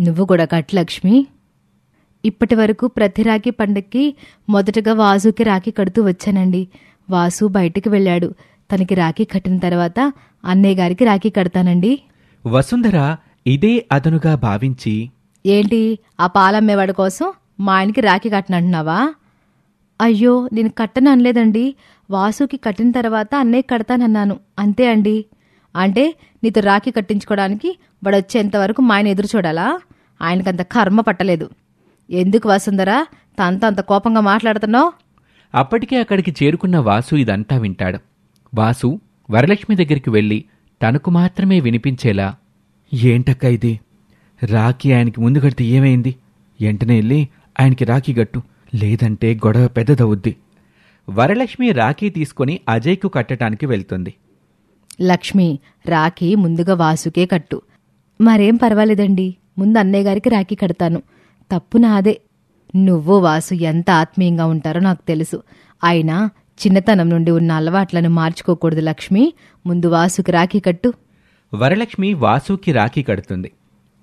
నువ్వు కూడా కట్టు లక్ష్మి. ఇప్పటి వరకు ప్రతి రాఖీ పండక్కి మొదటగా వాసుకి రాఖీ కడుతూ వచ్చానండి. వాసు బయటికి వెళ్ళాడు. తనకి రాఖీ కట్టిన తర్వాత అన్నయ్య గారికి రాఖీ కడతానండి. వసుంధర ఇదే అదనుగా భావించి, ఏంటి, ఆ పాలమ్మేవాడి కోసం మా ఆయనకి రాఖీ కట్టనంటున్నావా? అయ్యో, నేను కట్టను అనలేదండి. వాసుకి కట్టిన తర్వాత అన్నయ్య కడతానన్నాను, అంతే అండి. అంటే నీతో రాఖీ కట్టించుకోవడానికి వాడు వచ్చేంతవరకు మా ఆయన ఎదురు చూడాలా? ఆయనకంత కర్మ పట్టలేదు. ఎందుకు వసుంధరా తనతో అంత కోపంగా మాట్లాడుతున్నావు? అప్పటికే అక్కడికి చేరుకున్న వాసు ఇదంతా వింటాడు. వాసు వరలక్ష్మి దగ్గరికి వెళ్లి తనకు మాత్రమే వినిపించేలా, ఏంటక్క ఇది? రాఖీ ఆయనకి ముందు కడితే ఏమైంది? వెంటనే వెళ్ళి ఆయనకి రాఖీ గట్టు, లేదంటే గొడవ పెద్దదవుద్ది. వరలక్ష్మి రాఖీ తీసుకుని అజయ్కు కట్టడానికి వెళ్తుంది. లక్ష్మి, రాఖీ ముందుగా వాసుకే కట్టు. మరేం పర్వాలేదండి, ముందు అన్నయ్య గారికి రాఖీ కడతాను. తప్పు నాదే. నువ్వు వాసు ఎంత ఆత్మీయంగా ఉంటారో నాకు తెలుసు. అయినా చిన్నతనం నుండి ఉన్న అలవాట్లను మార్చుకోకూడదు లక్ష్మి. ముందు వాసుకి రాఖీ కట్టు. వరలక్ష్మి వాసుకి రాఖీ కడుతుంది.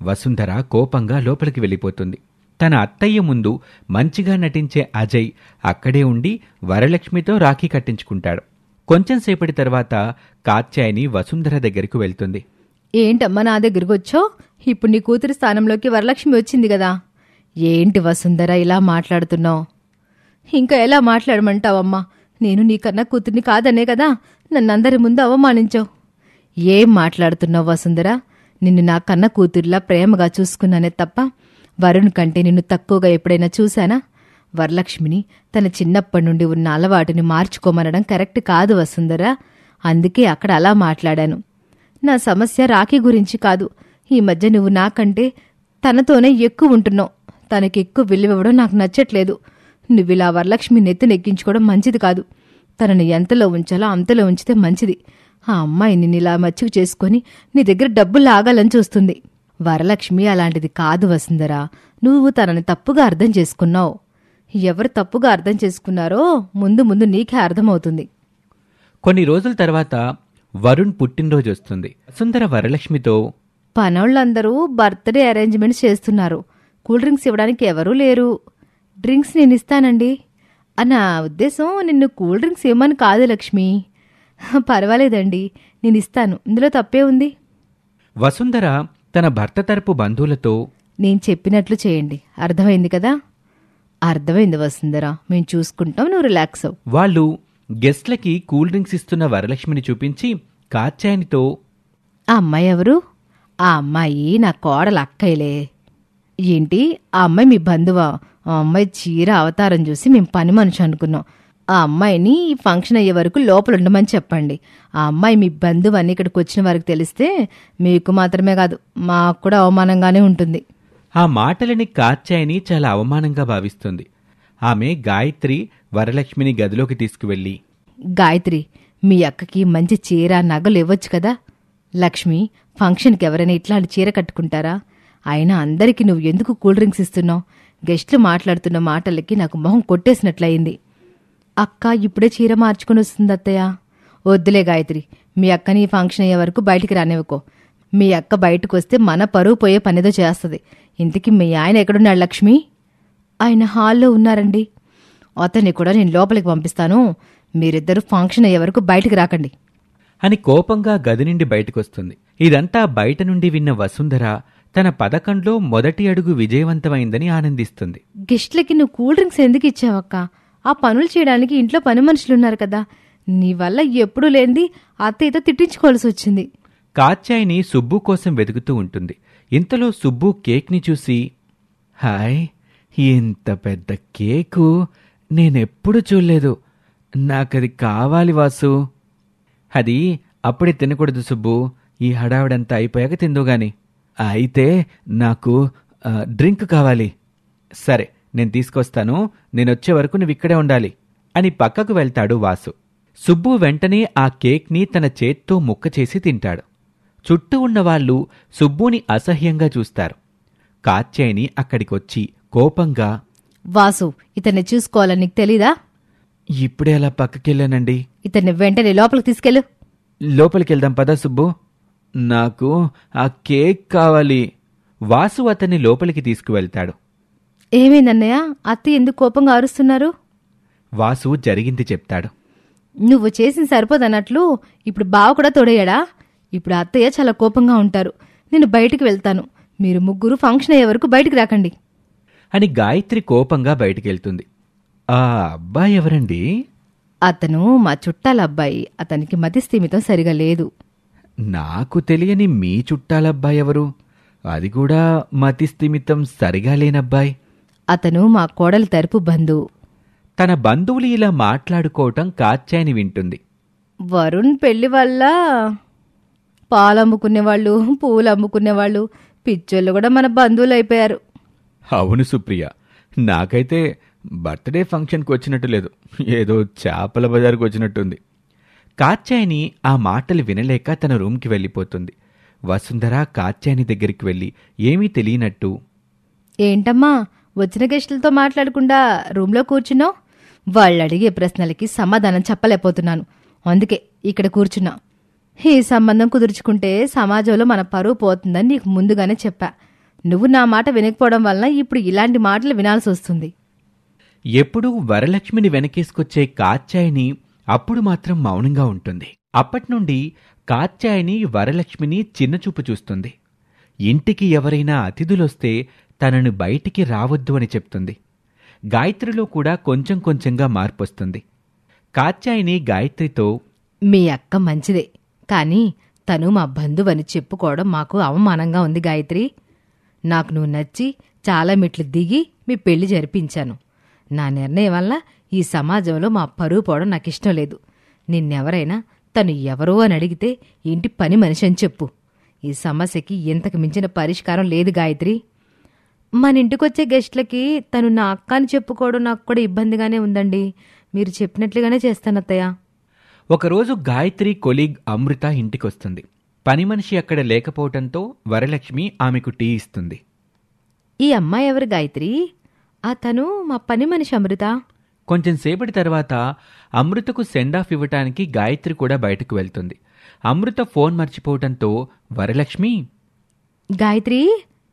వసుంధర కోపంగా లోపలికి వెళ్ళిపోతుంది. తన అత్తయ్య ముందు మంచిగా నటించే అజయ్ అక్కడే ఉండి వరలక్ష్మితో రాఖీ కట్టించుకుంటాడు. కొంచెంసేపటి తర్వాత కాత్యాయని వసుంధర దగ్గరకు వెళ్తుంది. ఏంటమ్మా నా దగ్గరకు వచ్చో? ఇప్పుడు నీ కూతురి స్థానంలోకి వరలక్ష్మి వచ్చింది కదా. ఏంటి వసుంధర ఇలా మాట్లాడుతున్నావు? ఇంకా ఎలా మాట్లాడమంటావమ్మా? నేను నీకన్నా కూతుర్ని కాదనే కదా నన్నందరి ముందు అవమానించావు. ఏం మాట్లాడుతున్నావు వసుంధర? నిన్ను నా కన్న కూతుర్లా ప్రేమగా చూసుకున్నానే తప్ప వరుణ్ కంటే నిన్ను తక్కువగా ఎప్పుడైనా చూశానా? వరలక్ష్మిని తన చిన్నప్పటి నుండి ఉన్న అలవాటుని మార్చుకోమనడం కరెక్ట్ కాదు వసుంధర. అందుకే అక్కడ అలా మాట్లాడాను. నా సమస్య రాఖీ గురించి కాదు. ఈ మధ్య నువ్వు నాకంటే తనతోనే ఎక్కువ ఉంటున్నావు. తనకెక్కువ విలువివ్వడం నాకు నచ్చట్లేదు. నువ్విలా వరలక్ష్మి నెత్తినెక్కించుకోవడం మంచిది కాదు. తనని ఎంతలో ఉంచాలో అంతలో ఉంచితే మంచిది. ఆ అమ్మాయిని ఇలా మచ్చుకు చేసుకుని నీ దగ్గర డబ్బులు లాగాలని చూస్తుంది. వరలక్ష్మి అలాంటిది కాదు వసుంధర. నువ్వు తనని తప్పుగా అర్థం చేసుకున్నావు. ఎవరు తప్పుగా అర్థం చేసుకున్నారో ముందు ముందు నీకే అర్థమవుతుంది. కొన్ని రోజుల తర్వాత వరుణ్ పుట్టినరోజు వస్తుంది. వసుంధర వరలక్ష్మితో, పనోళ్ళందరూ బర్త్డే అరేంజ్మెంట్స్ చేస్తున్నారు. కూల్ డ్రింక్స్ ఇవ్వడానికి ఎవరూ లేరు. డ్రింక్స్ నేను ఇస్తానండి. నా ఉద్దేశం నిన్ను కూల్ డ్రింక్స్ ఇవ్వమని కాదు లక్ష్మి. పర్వాలేదండి, నేను ఇస్తాను. ఇందులో తప్పే ఉంది. వసుంధర తన భర్త తరపు బంధువులతో, నేను చెప్పినట్లు చేయండి. అర్థమైంది కదా? అర్థమైంది వసుంధర, మేము చూసుకుంటాం, నువ్వు రిలాక్స్ అవ్వు. వాళ్ళు గెస్ట్లకి కూల్ డ్రింక్స్ ఇస్తున్న వరలక్ష్మిని చూపించి కాత్యాయనితో, ఆ అమ్మాయి ఎవరు? ఆ అమ్మాయి నా కోడల అక్కయ్యలే. ఏంటి, ఆ అమ్మాయి మీ బంధువా? ఆ అమ్మాయి చీర అవతారం చూసి మేము పని మనిషి అనుకున్నాం. ఆ అమ్మాయిని ఈ ఫంక్షన్ అయ్యే వరకు లోపల ఉండమని చెప్పండి. ఆ అమ్మాయి మీ బంధువు అని ఇక్కడికి వచ్చిన వరకు తెలిస్తే మీకు మాత్రమే కాదు మాకు కూడా అవమానంగానే ఉంటుంది. ఆ మాటలని కాత్యాయని చాలా అవమానంగా భావిస్తుంది. ఆమె గాయత్రి వరలక్ష్మిని గదిలోకి తీసుకువెళ్ళి, గాయత్రి, మీ అక్కకి మంచి చీర నగలు ఇవ్వచ్చు కదా. లక్ష్మి, ఫంక్షన్కి ఎవరైనా ఇట్లాంటి చీర కట్టుకుంటారా? అయినా అందరికీ నువ్వు ఎందుకు కూల్ డ్రింక్స్ ఇస్తున్నావు? గెస్ట్లు మాట్లాడుతున్న మాటలకి నాకు మొహం కొట్టేసినట్లయింది. అక్క ఇప్పుడే చీర మార్చుకుని వస్తుంది అత్తయ్య. వద్దులే గాయత్రి, మీ అక్కని ఈ ఫంక్షన్ అయ్యే వరకు బయటికి రానివ్వకో. మీ అక్క బయటకు వస్తే మన పరువు పోయే పనిదో చేస్తుంది. ఇంతకీ మీ ఆయన ఎక్కడున్నాడు లక్ష్మి? ఆయన హాల్లో ఉన్నారండి. అతన్ని కూడా నేను లోపలికి పంపిస్తాను. మీరిద్దరూ ఫంక్షన్ అయ్యే వరకు బయటికి రాకండి అని కోపంగా గది నుండి బయటకొస్తుంది. ఇదంతా బయట నుండి విన్న వసుంధర తన పథకంలో మొదటి అడుగు విజయవంతమైందని ఆనందిస్తుంది. గెస్ట్లకి నువ్వు కూల్ డ్రింక్స్ ఎందుకు ఇచ్చావక్క? ఆ పనులు చేయడానికి ఇంట్లో పని మనుషులున్నారు కదా. నీ వల్ల ఎప్పుడూ లేనిది అత్తయ్యతో తిట్టించుకోవాల్సి వచ్చింది. కాత్యాయని సుబ్బు కోసం వెతుకుతూ ఉంటుంది. ఇంతలో సుబ్బు కేక్ని చూసి, హాయ్, ఇంత పెద్ద కేకు నేనెప్పుడు చూడలేదు. నాకది కావాలి వాసు. అది అప్పుడే తినకూడదు సుబ్బు, ఈ హడావిడంతా అయిపోయాక తిందుగాని. అయితే నాకు డ్రింక్ కావాలి. సరే, నేను తీసుకొస్తాను. నేనొచ్చే వరకు నువ్విక్కడే ఉండాలి అని పక్కకు వెళ్తాడు వాసు. సుబ్బు వెంటనే ఆ కేక్ని తన చేత్తో ముక్క చేసి తింటాడు. చుట్టూ ఉన్నవాళ్లు సుబ్బుని అసహ్యంగా చూస్తారు. కాత్యాయని అక్కడికొచ్చి కోపంగా, వాసు, ఇతన్ని చూసుకోవాలని నీకు తెలీదా? ఇప్పుడే అలా పక్కకెళ్ళానండి. ఇతన్ని వెంటనే లోపలికి తీసుకెళ్ళు. లోపలికెళ్దాం పదా సుబ్బు, నాకు ఆ కేక్ కావాలి. వాసు అతన్ని లోపలికి తీసుకువెళ్తాడు. ఏమైందన్నయ్య? అత్తయ్య ఎందుకు కోపంగా అరుస్తున్నారు? వాసు జరిగింది చెప్తాడు. నువ్వు చేసిన సరిపోదన్నట్లు ఇప్పుడు బావ కూడా తోడయ్యాడా? ఇప్పుడు అత్తయ్య చాలా కోపంగా ఉంటారు. నేను బయటికి వెళ్తాను. మీరు ముగ్గురు ఫంక్షన్ అయ్యే వరకు బయటికి రాకండి అని గాయత్రి కోపంగా బయటికెళ్తుంది. ఆ అబ్బాయి ఎవరండి? అతను మా చుట్టాల అబ్బాయి. అతనికి మతిస్థిమితం సరిగా లేదు. నాకు తెలియని మీ చుట్టాలబ్బాయి ఎవరు? అది కూడా మతిస్థిమితం సరిగా లేనబ్బాయి. అతను మా కోడలి తరపు బంధువు. తన బంధువులు ఇలా మాట్లాడుకోవటం కాత్యాయని వింటుంది. వరుణ్ పెళ్లి వల్ల పాలు అమ్ముకునేవాళ్ళు, పూలు అమ్ముకునేవాళ్ళు, పిచ్చోళ్ళు కూడా మన బంధువులు అయిపోయారు. అవును సుప్రియ, నాకైతే బర్త్డే ఫంక్షన్కి వచ్చినట్టు లేదు, ఏదో చేపల బజార్కి వచ్చినట్టుంది. కాత్యాయని ఆ మాటలు వినలేక తన రూమ్కి వెళ్ళిపోతుంది. వసుంధర కాత్యాయని దగ్గరికి వెళ్ళి ఏమీ తెలియనట్టు, ఏంటమ్మా వచ్చిన గెస్టులతో మాట్లాడకుండా రూమ్లో కూర్చున్నావు? వాళ్ళు అడిగే ప్రశ్నలకి సమాధానం చెప్పలేకపోతున్నాను, అందుకే ఇక్కడ కూర్చున్నా. ఈ సంబంధం కుదుర్చుకుంటే సమాజంలో మన పరువు పోతుందని నీకు ముందుగానే చెప్పా. నువ్వు నా మాట వినకపోవడం వలన ఇప్పుడు ఇలాంటి మాటలు వినాల్సి వస్తుంది. ఎప్పుడూ వరలక్ష్మిని వెనకేసుకొచ్చే కాత్యాయని అప్పుడు మాత్రం మౌనంగా ఉంటుంది. అప్పట్నుండి కాత్యాయని వరలక్ష్మిని చిన్నచూపు చూస్తుంది. ఇంటికి ఎవరైనా అతిథులొస్తే తనను బయటికి రావద్దు అని చెప్తుంది. గాయత్రిలో కూడా కొంచెం కొంచెంగా మార్పొస్తుంది. కాత్యాయని గాయత్రితో, మీ అక్క మంచిదే, కానీ తను మా బంధువని చెప్పుకోవడం మాకు అవమానంగా ఉంది గాయత్రి. నాకు నువ్వు నచ్చి చాలా మెట్లు దిగి మీ పెళ్లి జరిపించాను. నా నిర్ణయం వల్ల ఈ సమాజంలో మా పరువు పోవడం నాకు ఇష్టం లేదు. నిన్నెవరైనా తను ఎవరో అని అడిగితే ఇంటి పని మనిషి అని చెప్పు. ఈ సమస్యకి ఇంతకు మించిన పరిష్కారం లేదు గాయత్రి. మన ఇంటికొచ్చే గెస్ట్లకి తను నా అక్క అని చెప్పుకోవడం నాకు కూడా ఇబ్బందిగానే ఉందండి. మీరు చెప్పినట్లుగానే చేస్తానత్తయ్య. ఒకరోజు గాయత్రి కొలీగ్ అమృత ఇంటికొస్తుంది. పని మనిషి అక్కడ లేకపోవటంతో వరలక్ష్మి ఆమెకు టీ ఇస్తుంది. ఈ అమ్మాయి ఎవరు గాయత్రి? తను మా పని మనిషి అమృత. కొంచెం సేపటి తర్వాత అమృతకు సెండాఫ్ ఇవ్వటానికి గాయత్రి కూడా బయటకు వెళ్తుంది. అమృత ఫోన్ మర్చిపోవటంతో వరలక్ష్మి, గాయత్రి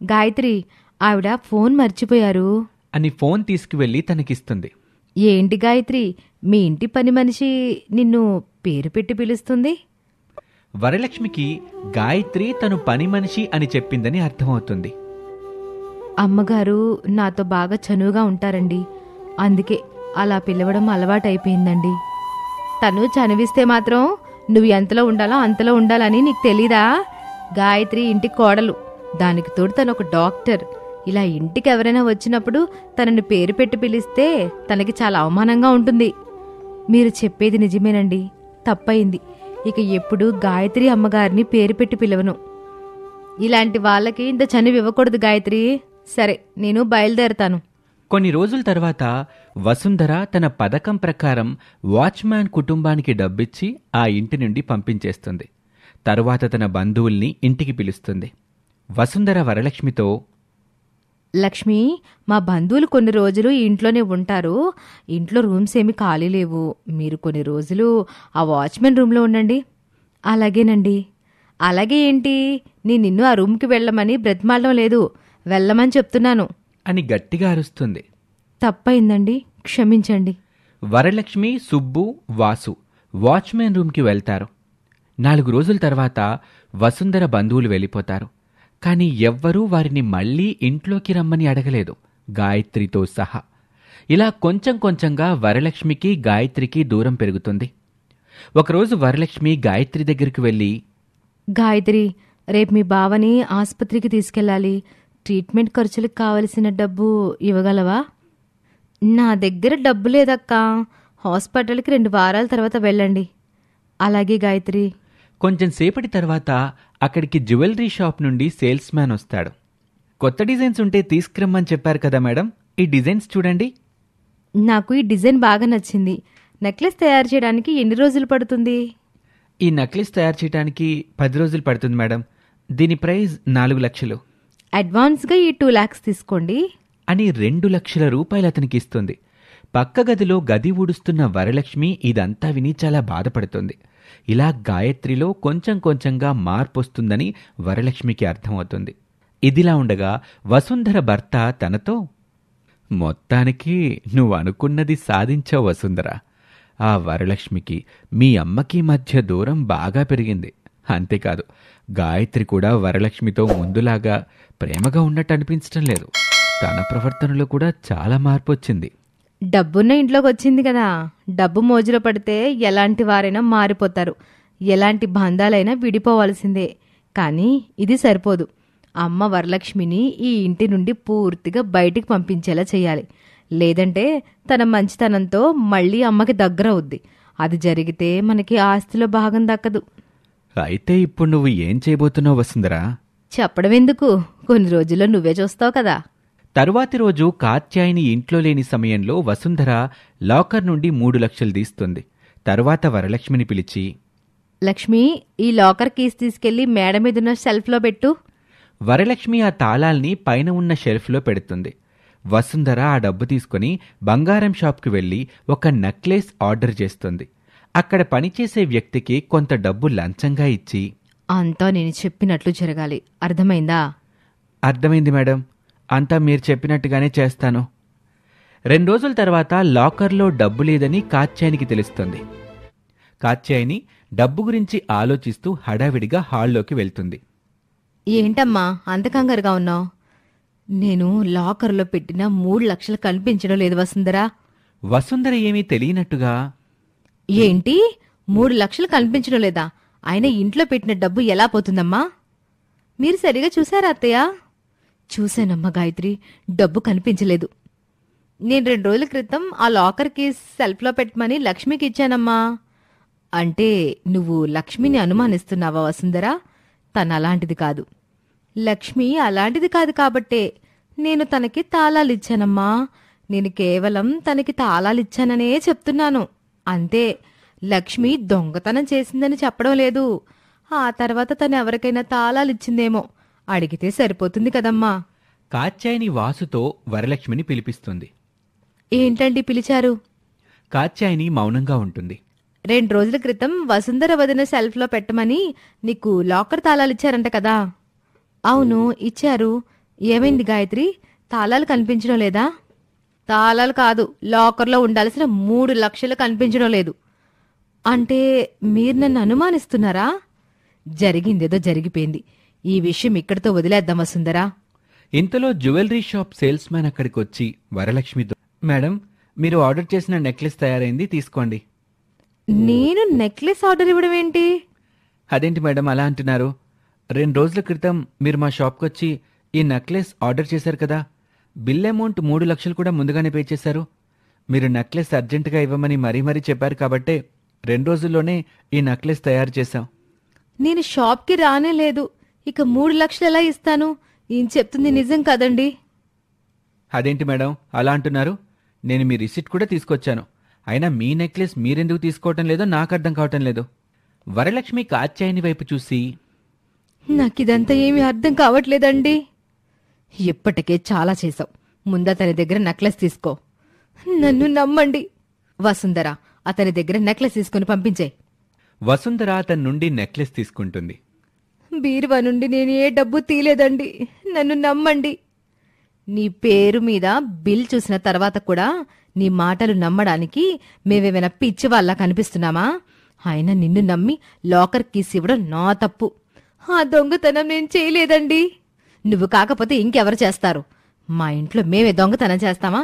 గాయత్రి ఆవిడ ఫోన్ మర్చిపోయారు అని ఫోన్ తీసుకువెళ్లి తనకిస్తుంది. ఏంటి గాయత్రి, మీ ఇంటి పని మనిషి నిన్ను పేరు పెట్టి పిలుస్తుంది? వరలక్ష్మికి గాయత్రి తను పని మనిషి అని చెప్పిందని అర్థమవుతుంది. అమ్మగారు నాతో బాగా చనువుగా ఉంటారండి, అందుకే అలా పిలవడం అలవాటైపోయిందండి. తను చనువిస్తే మాత్రం నువ్వు ఎంతలో ఉండాలో అంతలో ఉండాలని నీకు తెలీదా? గాయత్రి ఇంటి కోడలు, దానికి తోడు తను ఒక డాక్టర్. ఇలా ఇంటికి ఎవరైనా వచ్చినప్పుడు తనని పేరు పెట్టి పిలిస్తే తనకి చాలా అవమానంగా ఉంటుంది. మీరు చెప్పేది నిజమేనండి, తప్పయింది. ఇక ఎప్పుడు గాయత్రి అమ్మగారిని పేరు పెట్టి పిలవను. ఇలాంటి వాళ్ళకి ఇంత చనువు ఇవ్వకూడదు గాయత్రి. సరే, నేను బయలుదేరతాను. కొన్ని రోజుల తర్వాత వసుంధర తన పథకం ప్రకారం వాచ్మ్యాన్ కుటుంబానికి డబ్బిచ్చి ఆ ఇంటి నుండి పంపించేస్తుంది. తరువాత తన బంధువుల్ని ఇంటికి పిలుస్తుంది. వసుంధర వరలక్ష్మితో, లక్ష్మి, మా బంధువులు కొన్ని రోజులు ఈ ఇంట్లోనే ఉంటారు. ఇంట్లో రూమ్స్ ఏమీ ఖాళీ లేవు. మీరు కొన్ని రోజులు ఆ వాచ్మెన్ రూమ్లో ఉండండి. అలాగేనండి. అలాగే ఏంటి, నిన్ను ఆ రూమ్కి వెళ్ళమని బ్రతిమాలడం లేదు, వెళ్ళమని చెప్తున్నాను అని గట్టిగా అరుస్తుంది. తప్పయిందండి, క్షమించండి. వరలక్ష్మి, సుబ్బు, వాసు వాచ్మెన్ రూమ్కి వెళ్తారు. 4 రోజుల తర్వాత వసుంధర బంధువులు వెళ్ళిపోతారు. కాని ఎవ్వరూ వారిని మళ్లీ ఇంట్లోకి రమ్మని అడగలేదు, గాయత్రితో సహా. ఇలా కొంచెం కొంచెంగా వరలక్ష్మికి గాయత్రికి దూరం పెరుగుతుంది. ఒకరోజు వరలక్ష్మి గాయత్రి దగ్గరికి వెళ్ళి, గాయత్రి, రేపు మీ బావని ఆసుపత్రికి తీసుకెళ్ళాలి. ట్రీట్మెంట్ ఖర్చులకు కావలసిన డబ్బు ఇవ్వగలవా? నా దగ్గర డబ్బు లేదక్కా. హాస్పిటల్కి 2 వారాల తర్వాత వెళ్ళండి. అలాగే గాయత్రి. కొంచెం సేపటి తర్వాత అక్కడికి జ్యువెలరీ షాప్ నుండి సేల్స్ మ్యాన్ వస్తాడు. కొత్త డిజైన్స్ ఉంటే తీసుకురమ్మని చెప్పారు కదా మేడం, ఈ డిజైన్స్ చూడండి. నాకు ఈ డిజైన్ బాగా నచ్చింది. నెక్లెస్ తయారు చేయడానికి ఎన్ని రోజులు పడుతుంది? ఈ నెక్లెస్ తయారు చేయడానికి 10 రోజులు పడుతుంది మేడం. దీని ప్రైస్ 4 లక్షలు. అడ్వాన్స్గా ఈ 2 lakhs తీసుకోండి అని 2 లక్షల రూపాయలు అతనికి ఇస్తుంది. పక్క గదిలో గది ఊడుస్తున్న వరలక్ష్మి ఇదంతా విని చాలా బాధపడుతుంది. ఇలా గాయత్రిలో కొంచెం కొంచెంగా మార్పొస్తుందని వరలక్ష్మికి అర్థమవుతుంది. ఇదిలా ఉండగా వసుంధర భర్త తనతో, మొత్తానికి నువ్వు అనుకున్నది సాధించావు వసుంధర. ఆ వరలక్ష్మికి మీ అమ్మకి మధ్య దూరం బాగా పెరిగింది. అంతేకాదు, గాయత్రి కూడా వరలక్ష్మితో ముందులాగా ప్రేమగా ఉన్నట్టు అనిపించటం లేదు. తన ప్రవర్తనలో కూడా చాలా మార్పు వచ్చింది. డబ్బున్న ఇంట్లోకి వచ్చింది కదా, డబ్బు మోజులో పడితే ఎలాంటి వారైనా మారిపోతారు, ఎలాంటి బంధాలైనా విడిపోవాల్సిందే. కానీ ఇది సరిపోదు. అమ్మ వరలక్ష్మిని ఈ ఇంటి నుండి పూర్తిగా బయటికి పంపించేలా చేయాలి. లేదంటే తన మంచితనంతో మళ్ళీ అమ్మకి దగ్గర అవుద్ది. అది జరిగితే మనకి ఆస్తిలో భాగం దక్కదు. అయితే ఇప్పుడు నువ్వు ఏం చేయబోతున్నావు వసుంధరా? చెప్పడం ఎందుకు, కొన్ని రోజుల్లో నువ్వే చూస్తావు కదా. తరువాతి రోజు కాత్యాయని ఇంట్లో లేని సమయంలో వసుంధర లాకర్ నుండి 3 లక్షలు తీస్తుంది. తరువాత వరలక్ష్మిని పిలిచి, లక్ష్మి, ఈ లాకర్ కీస్ తీసుకెళ్లి మేడ మీదున్న షెల్ఫ్లో పెట్టు. వరలక్ష్మి ఆ తాళాల్ని పైన ఉన్న షెల్ఫ్లో పెడుతుంది. వసుంధర ఆ డబ్బు తీసుకుని బంగారం షాప్కి వెళ్లి ఒక నెక్లెస్ ఆర్డర్ చేస్తుంది. అక్కడ పనిచేసే వ్యక్తికి కొంత డబ్బు లంచంగా ఇచ్చి, అంతా నేను చెప్పినట్లు జరగాలి, అర్థమైందా? అర్థమైంది మేడం, అంతా మీరు చెప్పినట్టుగానే చేస్తాను. 2 రోజుల తర్వాత లాకర్లో డబ్బు లేదని కాత్యాయనికి తెలుస్తుంది. కాత్యాయని డబ్బు గురించి ఆలోచిస్తూ హడావిడిగా హాల్లోకి వెళ్తుంది. ఏంటమ్మా అంత కంగారుగా ఉన్నావు? నేను లాకర్లో పెట్టిన 3 లక్షలు కనిపించడం లేదు వసుంధరా. వసుంధర ఏమీ తెలియనట్టుగా, ఏంటి 3 లక్షలు కనిపించడం లేదా? ఆయన ఇంట్లో పెట్టిన డబ్బు ఎలా పోతుందమ్మా? మీరు సరిగా చూశారా అత్తయ్య? చూశానమ్మా గాయత్రి, డబ్బు కనిపించలేదు. నేను 2 రోజుల క్రితం ఆ లాకర్కి సెల్ఫ్లో పెట్టమని లక్ష్మికి ఇచ్చానమ్మా. అంటే నువ్వు లక్ష్మిని అనుమానిస్తున్నావా వసుంధరా? తను అలాంటిది కాదు. లక్ష్మి అలాంటిది కాదు కాబట్టే నేను తనకి తాళాలిచ్చానమ్మా. నేను కేవలం తనకి తాళాలిచ్చాననే చెప్తున్నాను అంతే. లక్ష్మి దొంగతనం చేసిందని చెప్పడం లేదు. ఆ తర్వాత తను ఎవరికైనా తాళాలిచ్చిందేమో, అడిగితే సరిపోతుంది కదమ్మా. కాత్యాయని వాసుతో వరలక్ష్మిని పిలిపిస్తుంది. ఏంటండి పిలిచారు? కాత్యాయని మౌనంగా ఉంటుంది. 2 రోజుల క్రితం వసుంధర వదిన సెల్ఫ్లో పెట్టమని నీకు లాకర్ తాళాలిచ్చారంట కదా? అవును, ఇచ్చారు. ఏమైంది గాయత్రి, తాళాలు కనిపించడం లేదా? తాళాలు కాదు, లాకర్లో ఉండాల్సిన 3 లక్షలు కనిపించడం లేదు. అంటే మీరు నన్ను అనుమానిస్తున్నారా? జరిగిందేదో జరిగిపోయింది. ఈ విషయం ఇక్కడితో వదిలేద్దాం వసుంధరా. ఇంతలో జ్యువెలరీ షాప్ సేల్స్ మ్యాన్ అక్కడికొచ్చి వరలక్ష్మితో, మేడం, మీరు ఆర్డర్ చేసిన నెక్లెస్ తయారైంది, తీసుకోండి. నేను నెక్లెస్ ఆర్డర్ ఇవ్వడం ఏంటి? అదేంటి మేడం అలా అంటున్నారు? 2 రోజుల క్రితం మీరు మా షాప్కొచ్చి ఈ నెక్లెస్ ఆర్డర్ చేశారు కదా, బిల్ అమౌంట్ 3 లక్షలు కూడా ముందుగానే పే చేశారు. మీరు నెక్లెస్ అర్జెంటుగా ఇవ్వమని మరీ చెప్పారు కాబట్టే 2 రోజుల్లోనే ఈ నెక్లెస్ తయారు చేశాం. నేను షాప్కి రానే లేదు, ఇక 3 లక్షలు ఎలా ఇస్తాను? ఈయన చెప్తుంది నిజం కదండి. అదేంటి మేడం అలా అంటున్నారు? నేను మీ రిసిప్ట్ కూడా తీసుకొచ్చాను. అయినా మీ నెక్లెస్ మీరెందుకు తీసుకోవటం లేదో నాకు అర్థం కావటం లేదు. వరలక్ష్మి కాత్యాయని వైపు చూసి, నాకిదంతా ఏమీ అర్థం కావట్లేదండి. ఇప్పటికే చాలా చేశావు, ముందు అతని దగ్గర నెక్లెస్ తీసుకో. నన్ను నమ్మండి వసుంధర, అతని దగ్గర నెక్లెస్ తీసుకుని పంపించే. వసుంధర అతని నుండి నెక్లెస్ తీసుకుంటుంది. బీరువా నుండి నేను ఏ డబ్బు తీలేదండి, నన్ను నమ్మండి. నీ పేరు మీద బిల్ చూసిన తర్వాత కూడా నీ మాటలు నమ్మడానికి మేమేమైనా పిచ్చి వాళ్ళ కనిపిస్తున్నామా? ఆయన నిన్ను నమ్మి లాకర్ కీస్ ఇవ్వడం నా తప్పు. ఆ దొంగతనం నేను చేయలేదండి. నువ్వు కాకపోతే ఇంకెవరు చేస్తారు? మా ఇంట్లో మేమే దొంగతనం చేస్తామా?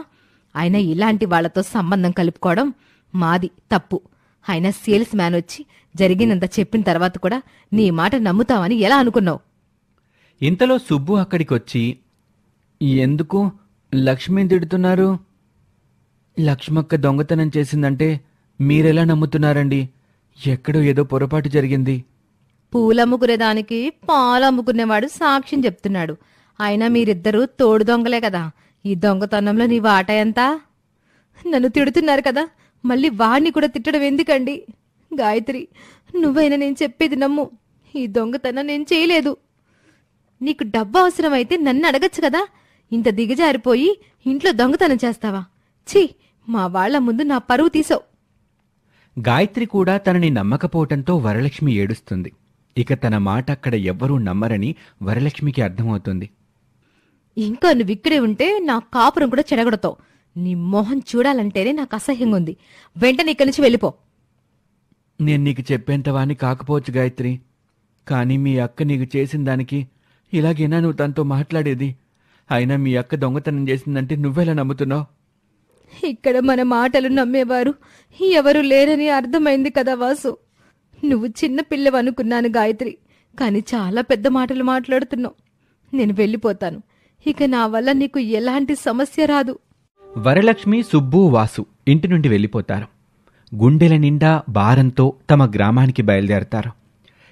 అయినా ఇలాంటి వాళ్లతో సంబంధం కలుపుకోవడం మాది తప్పు. అయినా సేల్స్ మ్యాన్ వచ్చి జరిగినంత చెప్పిన తర్వాత కూడా నీ మాట నమ్ముతావని ఎలా అనుకున్నావు? ఇంతలో సుబ్బు అక్కడికొచ్చి, ఎందుకు లక్ష్మిని తిడుతున్నారు? లక్ష్మక్క దొంగతనం చేసిందంటే మీరెలా నమ్ముతున్నారండి? ఎక్కడో ఏదో పొరపాటు జరిగింది. పూలమ్ముకునేదానికి పాలమ్ముకునేవాడు సాక్ష్యం చెప్తున్నాడు. అయినా మీరిద్దరూ తోడు దొంగలే కదా. ఈ దొంగతనంలో నీ వాట ఎంత? నన్ను తిడుతున్నారు కదా, మళ్ళీ వాణ్ణి కూడా తిట్టడం ఎందుకండి? గాయత్రి, నువ్వైనా నేను చెప్పేది నమ్ము. ఈ దొంగతనం నేను చేయలేదు. నీకు డబ్బు అవసరమైతే నన్ను అడగచ్చు కదా. ఇంత దిగజారిపోయి ఇంట్లో దొంగతనం చేస్తావా? ఛీ, మా వాళ్ల ముందు నా పరువు తీసావు. గాయత్రి కూడా తనని నమ్మకపోవటంతో వరలక్ష్మి ఏడుస్తుంది. ఇక తన మాట అక్కడ ఎవ్వరూ నమ్మరని వరలక్ష్మికి అర్థమవుతుంది. ఇంకా నువ్విక్కడే ఉంటే నా కాపురం కూడా చెడగొడతావు. నీ మొహం చూడాలంటేనే నాకు అసహ్యంగా ఉంది. వెంటనే ఇక్కడి నుంచి వెళ్ళిపో. నేను నీకు చెప్పేంతవాణ్ణి కాకపోవచ్చు గాయత్రి, కానీ మీ అక్క నీకు చేసిన దానికి ఇలాగేనా నువ్వు తనతో మాట్లాడేది? అయినా మీ అక్క దొంగతనం చేసిందంటే నువ్వెలా నమ్ముతున్నావు? ఇక్కడ మన మాటలు నమ్మేవారు ఎవరు లేరని అర్థమైంది కదా వాసు. నువ్వు చిన్న పిల్లవనుకున్నాను గాయత్రి, కానీ చాలా పెద్ద మాటలు మాట్లాడుతున్నావు. నేను వెళ్ళిపోతాను. ఇక నా వల్ల నీకు ఎలాంటి సమస్య రాదు. వరలక్ష్మి, సుబ్బు, వాసు ఇంటి నుండి వెళ్ళిపోతారు. గుండెల నిండా భారంతో తమ గ్రామానికి బయలుదేరతారు.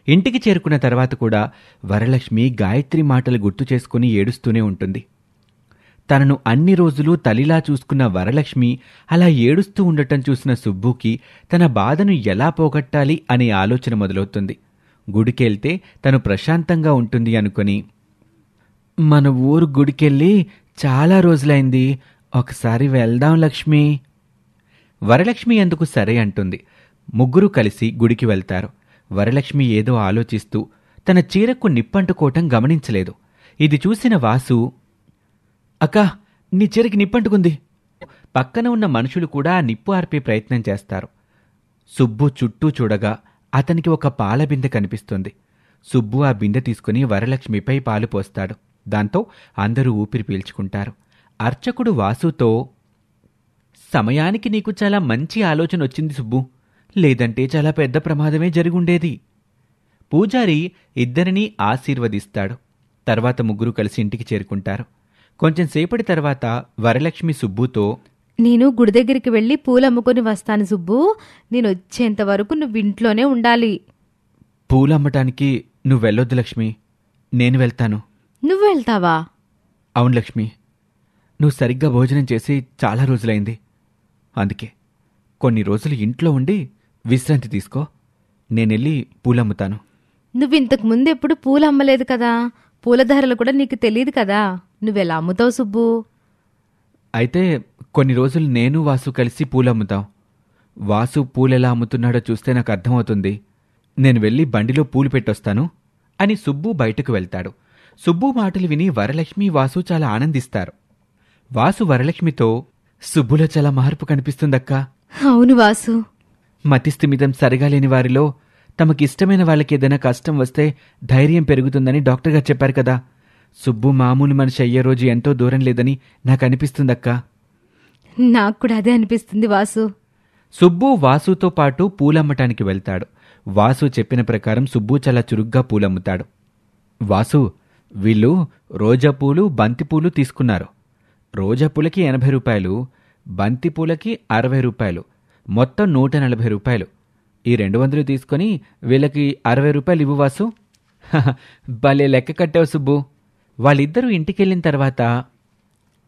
ఇంటికి చేరుకున్న తర్వాత కూడా వరలక్ష్మి గాయత్రి మాటలు గుర్తు చేసుకుని ఏడుస్తూనే ఉంటుంది. తనను అన్ని రోజులు తల్లిలా చూసుకున్న వరలక్ష్మి అలా ఏడుస్తూ ఉండటం చూసిన సుబ్బుకి తన బాధను ఎలా పోగొట్టాలి అనే ఆలోచన మొదలవుతుంది. గుడికెళ్తే తను ప్రశాంతంగా ఉంటుంది అనుకుని, మన ఊరు గుడికెళ్ళి చాలా రోజులైంది, ఒకసారి వెళ్దాం లక్ష్మి. వరలక్ష్మి అందుకు సరే అంటుంది. ముగ్గురు కలిసి గుడికి వెళ్తారు. వరలక్ష్మి ఏదో ఆలోచిస్తూ తన చీరకు నిప్పంటుకోవటం గమనించలేదు. ఇది చూసిన వాసు, అక్కా, నీ చీరకి నిప్పంటుకుంది. పక్కన ఉన్న మనుషులు కూడా నిప్పు ఆర్పే ప్రయత్నం చేస్తారు. సుబ్బు చుట్టూ చూడగా అతనికి ఒక పాల బిందె కనిపిస్తుంది. సుబ్బు ఆ బిందె తీసుకుని వరలక్ష్మిపై పాలు పోస్తాడు. దాంతో అందరూ ఊపిరి పీల్చుకుంటారు. అర్చకుడు వాసుతో, సమయానికి నీకు చాలా మంచి ఆలోచన వచ్చింది సుబ్బు, లేదంటే చాలా పెద్ద ప్రమాదమే జరిగుండేది. పూజారి ఇద్దరినీ ఆశీర్వదిస్తాడు. తర్వాత ముగ్గురు కలిసి ఇంటికి చేరుకుంటారు. కొంచెం సేపటి తర్వాత వరలక్ష్మి సుబ్బుతో, నేను గుడి దగ్గరికి వెళ్ళి పూలమ్ముకొని వస్తాను సుబ్బు, నేను వచ్చేంత వరకు నువ్వు ఇంట్లోనే ఉండాలి. పూలమ్మటానికి నువ్వెళ్ళొద్దు లక్ష్మి, నేను వెళ్తాను. నువ్వు వెళ్తావా? అవును లక్ష్మి, నువ్వు సరిగ్గా భోజనం చేసి చాలా రోజులైంది. అందుకే కొన్ని రోజులు ఇంట్లో ఉండి విశ్రాంతి తీసుకో, నేనెళ్ళి పూలమ్ముతాను. నువ్వింతకు ముందు ఎప్పుడు పూలు అమ్మలేదు కదా, పూల ధరలు కూడా నీకు తెలియదు కదా, నువ్వెలా అమ్ముతావు సుబ్బు? అయితే కొన్ని రోజులు నేను వాసు కలిసి పూలమ్ముతాం. వాసు పూలెలా అమ్ముతున్నాడో చూస్తే నాకు అర్థమవుతుంది. నేను వెళ్ళి బండిలో పూలు పెట్టొస్తాను అని సుబ్బు బయటకు వెళ్తాడు. సుబ్బు మాటలు విని వరలక్ష్మి, వాసు చాలా ఆనందిస్తారు. వాసు వరలక్ష్మితో, సుబ్బులో చాలా మార్పు కనిపిస్తుందక్కా. అవును వాసు. మతిస్థిమితం సరిగా లేని వారిలో తమకిష్టమైన వాళ్ళకి ఏదైనా కష్టం వస్తే ధైర్యం పెరుగుతుందని డాక్టర్ గారు చెప్పారు కదా. సుబ్బు మామూలు మనిషి అయ్యే రోజు ఎంతో దూరం లేదని నాకు అనిపిస్తుందక్కా. నాకు కూడా అదే అనిపిస్తుంది వాసు. సుబ్బు వాసుతో పాటు పూలమ్మటానికి వెళ్తాడు. వాసు చెప్పిన ప్రకారం సుబ్బు చాలా చురుగ్గా పూలమ్ముతాడు. వాసు, వీళ్ళు రోజాపూలు, బంతిపూలు తీసుకున్నారు. రోజాపూలకి 80 రూపాయలు, బంతిపూలకి 60 రూపాయలు, మొత్తం 140 రూపాయలు. ఈ 200 తీసుకొని వీళ్ళకి 60 రూపాయలు ఇవ్వు వాసు. భలే లెక్క కట్టావు సుబ్బు. వాళ్ళిద్దరూ ఇంటికెళ్ళిన తర్వాత,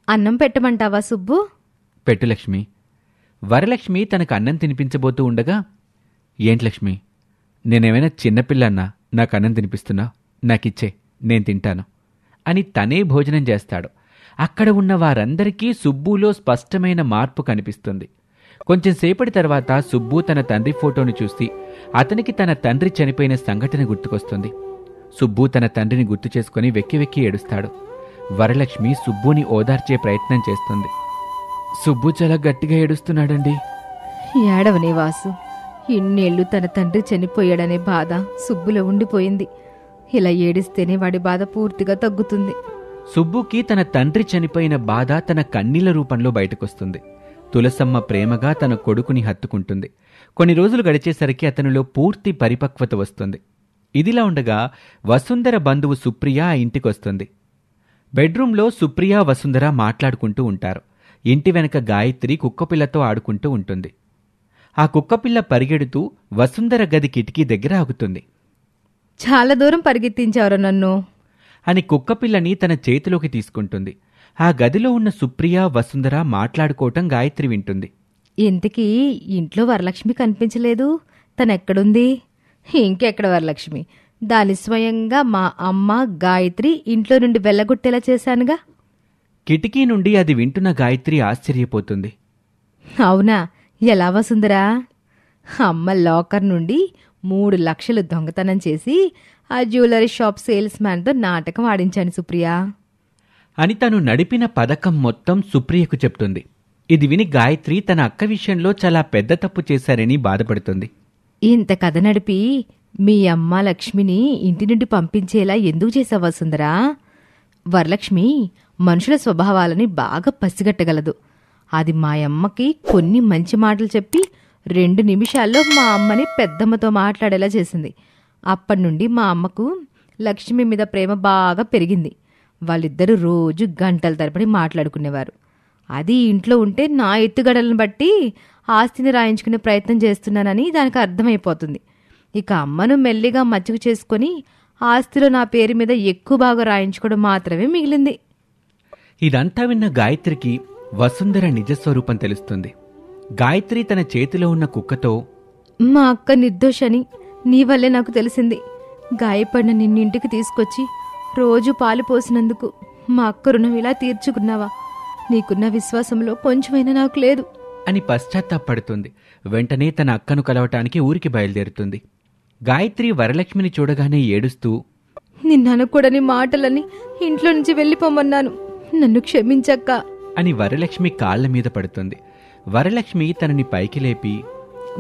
అన్నం పెట్టమంటావా సుబ్బు? పెట్టు లక్ష్మి. వరలక్ష్మి తనకు అన్నం తినిపించబోతూ ఉండగా, ఏంటి లక్ష్మి, నేనేమైనా చిన్నపిల్లన్నా నాకు అన్నం తినిపిస్తున్నా? నాకిచ్చే, నేను తింటాను అని తనే భోజనం చేస్తాడు. అక్కడ ఉన్న వారందరికీ సుబ్బులో స్పష్టమైన మార్పు కనిపిస్తుంది. కొంచెం సేపటి తర్వాత సుబ్బు తన తండ్రి ఫోటోను చూసి అతనికి తన తండ్రి చనిపోయిన సంఘటన గుర్తుకొస్తుంది. సుబ్బు తన తండ్రిని గుర్తు చేసుకుని వెక్కి వెక్కి ఏడుస్తాడు. వరలక్ష్మి సుబ్బుని ఓదార్చే ప్రయత్నం చేస్తుంది. సుబ్బు చాలా గట్టిగా ఏడుస్తున్నాడండి. ఏడవనే వాసు, ఇన్నేళ్లు తన తండ్రి చనిపోయాడనే బాధ సుబ్బులో ఉండిపోయింది. ఇలా ఏడిస్తేనే వాడి బాధ పూర్తిగా తగ్గుతుంది. సుబ్బుకి తన తండ్రి చనిపోయిన బాధ తన కన్నీళ్ల రూపంలో బయటకొస్తుంది. తులసమ్మ ప్రేమగా తన కొడుకుని హత్తుకుంటుంది. కొన్ని రోజులు గడిచేసరికి అతనిలో పూర్తి పరిపక్వత వస్తుంది. ఇదిలా ఉండగా వసుంధర బంధువు సుప్రియ ఆ ఇంటికొస్తుంది. బెడ్రూంలో సుప్రియ, వసుంధర మాట్లాడుకుంటూ ఉంటారు. ఇంటి వెనక గాయత్రి కుక్కపిల్లతో ఆడుకుంటూ ఉంటుంది. ఆ కుక్కపిల్ల పరిగెడుతూ వసుంధర గది కిటికీ దగ్గర ఆగుతుంది. చాలా దూరం పరిగెత్తించారు నన్ను అని కుక్కపిల్లని తన చేతిలోకి తీసుకుంటుంది. ఆ గదిలో ఉన్న సుప్రియ, వసుంధర మాట్లాడుకోవటం గాయత్రి వింటుంది. ఇంతకీ ఇంట్లో వరలక్ష్మి కనిపించలేదు, తనెక్కడుంది? ఇంకెక్కడ వరలక్ష్మి, దాని స్వయంగా మా అమ్మ గాయత్రి ఇంట్లో నుండి వెళ్ళగొట్టేలా చేశానుగా. కిటికీ నుండి అది వింటున్న గాయత్రి ఆశ్చర్యపోతుంది. అవునా, ఎలా వసుంధరా? అమ్మ లాకర్ నుండి 3 లక్షలు దొంగతనం చేసి ఆ జ్యువెలరీ షాప్ సేల్స్ మ్యాన్తో నాటకం ఆడించాను సుప్రియ అని తను నడిపిన పథకం మొత్తం సుప్రియకు చెప్తుంది. ఇది విని గాయత్రి తన అక్క విషయంలో చాలా పెద్ద తప్పు చేశారని బాధపడుతుంది. ఇంత కథ నడిపి మీ అమ్మ లక్ష్మిని ఇంటి నుండి పంపించేలా ఎందుకు చేశావు వసుంధరా? వరలక్ష్మి మనుషుల స్వభావాలని బాగా పసిగట్టగలదు. అది మా అమ్మకి కొన్ని మంచి మాటలు చెప్పి 2 నిమిషాల్లో మా అమ్మని పెద్దమ్మతో మాట్లాడేలా చేసింది. అప్పటినుండి మా అమ్మకు లక్ష్మి మీద ప్రేమ బాగా పెరిగింది. వాళ్ళిద్దరూ రోజు గంటల తరబడి మాట్లాడుకునేవారు. అది ఇంట్లో ఉంటే నా ఎత్తుగడలను బట్టి ఆస్తిని రాయించుకునే ప్రయత్నం చేస్తున్నానని దానికి అర్థమైపోతుంది. ఇక అమ్మను మెల్లిగా మచ్చుకు చేసుకుని ఆస్తిలో నా పేరు మీద ఎక్కువ బాగా రాయించుకోవడం మాత్రమే మిగిలింది. ఇదంతా విన్న గాయత్రికి వసుంధర నిజస్వరూపం తెలుస్తుంది. గాయత్రి తన చేతిలో ఉన్న కుక్కతో, మా అక్క నిర్దోషని నీ వల్లే నాకు తెలిసింది. గాయపడిన నిన్నింటికి తీసుకొచ్చి రోజు పాలు పోసినందుకు మా అక్క రుణం ఇలా తీర్చుకున్నావా? నీకున్న విశ్వాసంలో కొంచెమైనా నాకు లేదు అని పశ్చాత్తాపడుతుంది. వెంటనే తన అక్కను కలవటానికి ఊరికి బయలుదేరుతుంది. గాయత్రి వరలక్ష్మిని చూడగానే ఏడుస్తూ, నిన్ననకూడని మాటలని ఇంట్లో నుంచి వెళ్ళిపోమన్నాను, నన్ను క్షమించక్క అని వరలక్ష్మి కాళ్ల మీద పడుతుంది. వరలక్ష్మి తనని పైకి లేపి,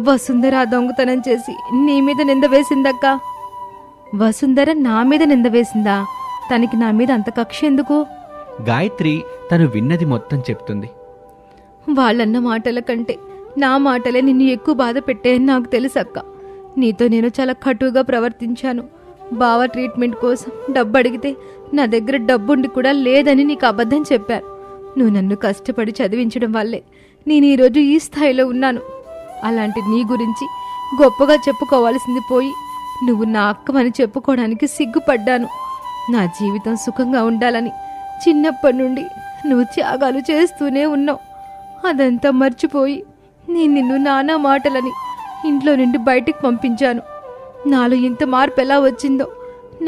వసుంధర దొంగతనం చేసి నీ మీద నింద వేసిందక్క. వసుంధర నా మీద నింద వేసిందా? తనకి నా మీద అంత కక్ష ఎందుకు? గాయత్రి తను విన్నది మొత్తం చెప్తుంది. వాళ్ళన్న మాటల కంటే నా మాటలే నిన్ను ఎక్కువ బాధ పెట్టాయని నాకు తెలుసక్క. నీతో నేను చాలా కటువుగా ప్రవర్తించాను. బావ ట్రీట్మెంట్ కోసం డబ్బు అడిగితే నా దగ్గర డబ్బుండి కూడా లేదని నీకు అబద్ధం చెప్పాను. నువ్వు నన్ను కష్టపడి చదివించడం వల్లే నేను ఈరోజు ఈ స్థాయిలో ఉన్నాను. అలాంటి నీ గురించి గొప్పగా చెప్పుకోవాల్సింది పోయి నువ్వు నా అక్కమని చెప్పుకోవడానికి సిగ్గుపడ్డాను. నా జీవితం సుఖంగా ఉండాలని చిన్నప్పటి నుండి నువ్వు త్యాగాలు చేస్తూనే ఉన్నావు. అదంతా మర్చిపోయి నేను నిన్ను నానా మాటలని ఇంట్లో నుండి బయటికి పంపించాను. నాలో ఇంత మార్పు ఎలా వచ్చిందో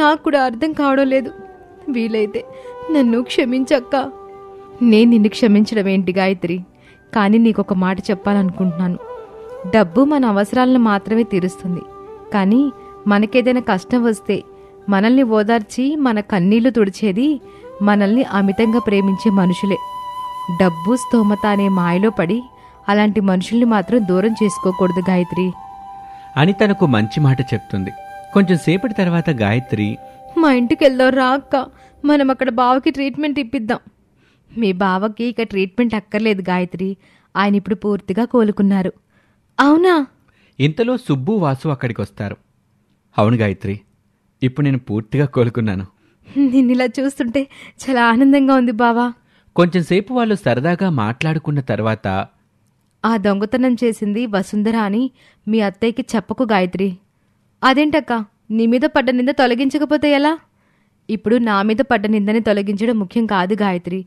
నాకు కూడా అర్థం కావడం లేదు. వీలైతే నన్ను క్షమించక్క. నేను నిన్ను క్షమించడం ఏంటి గాయత్రి? కానీ నీకొక మాట చెప్పాలనుకుంటున్నాను. డబ్బు మన అవసరాలను మాత్రమే తీరుస్తుంది. కానీ మనకేదైనా కష్టం వస్తే మనల్ని ఓదార్చి మన కన్నీళ్లు తుడిచేది మనల్ని అమితంగా ప్రేమించే మనుషులే. డబ్బు స్తోమత అనే మాయలో పడి అలాంటి మనుషుల్ని మాత్రం దూరం చేసుకోకూడదు గాయత్రి అని తనకు మంచి మాట చెప్తుంది. కొంచెం సేపటి తర్వాత గాయత్రి, మా ఇంటికి వెళ్దాం రా అక్క, మనం అక్కడ బావకి ట్రీట్మెంట్ ఇప్పిద్దాం. మీ బావకి ఇక ట్రీట్మెంట్ అక్కర్లేదు గాయత్రి, ఆయన ఇప్పుడు పూర్తిగా కోలుకున్నారు. అవునా? ఇంతలో సుబ్బు, వాసు అక్కడికొస్తారు. అవును గాయత్రి, ఇప్పుడు నేను పూర్తిగా కోలుకున్నాను. నిన్నిలా చూస్తుంటే చాలా ఆనందంగా ఉంది బావా. కొంచెంసేపు వాళ్ళు సరదాగా మాట్లాడుకున్న తర్వాత, ఆ దొంగతనం చేసింది వసుంధర అని మీ అత్తయ్యకి చెప్పకు గాయత్రి. అదేంటక్క, నీ మీద పడ్డ నింద తొలగించకపోతే ఎలా? ఇప్పుడు నా మీద పడ్డ నిందని తొలగించడం ముఖ్యం కాదు గాయత్రి.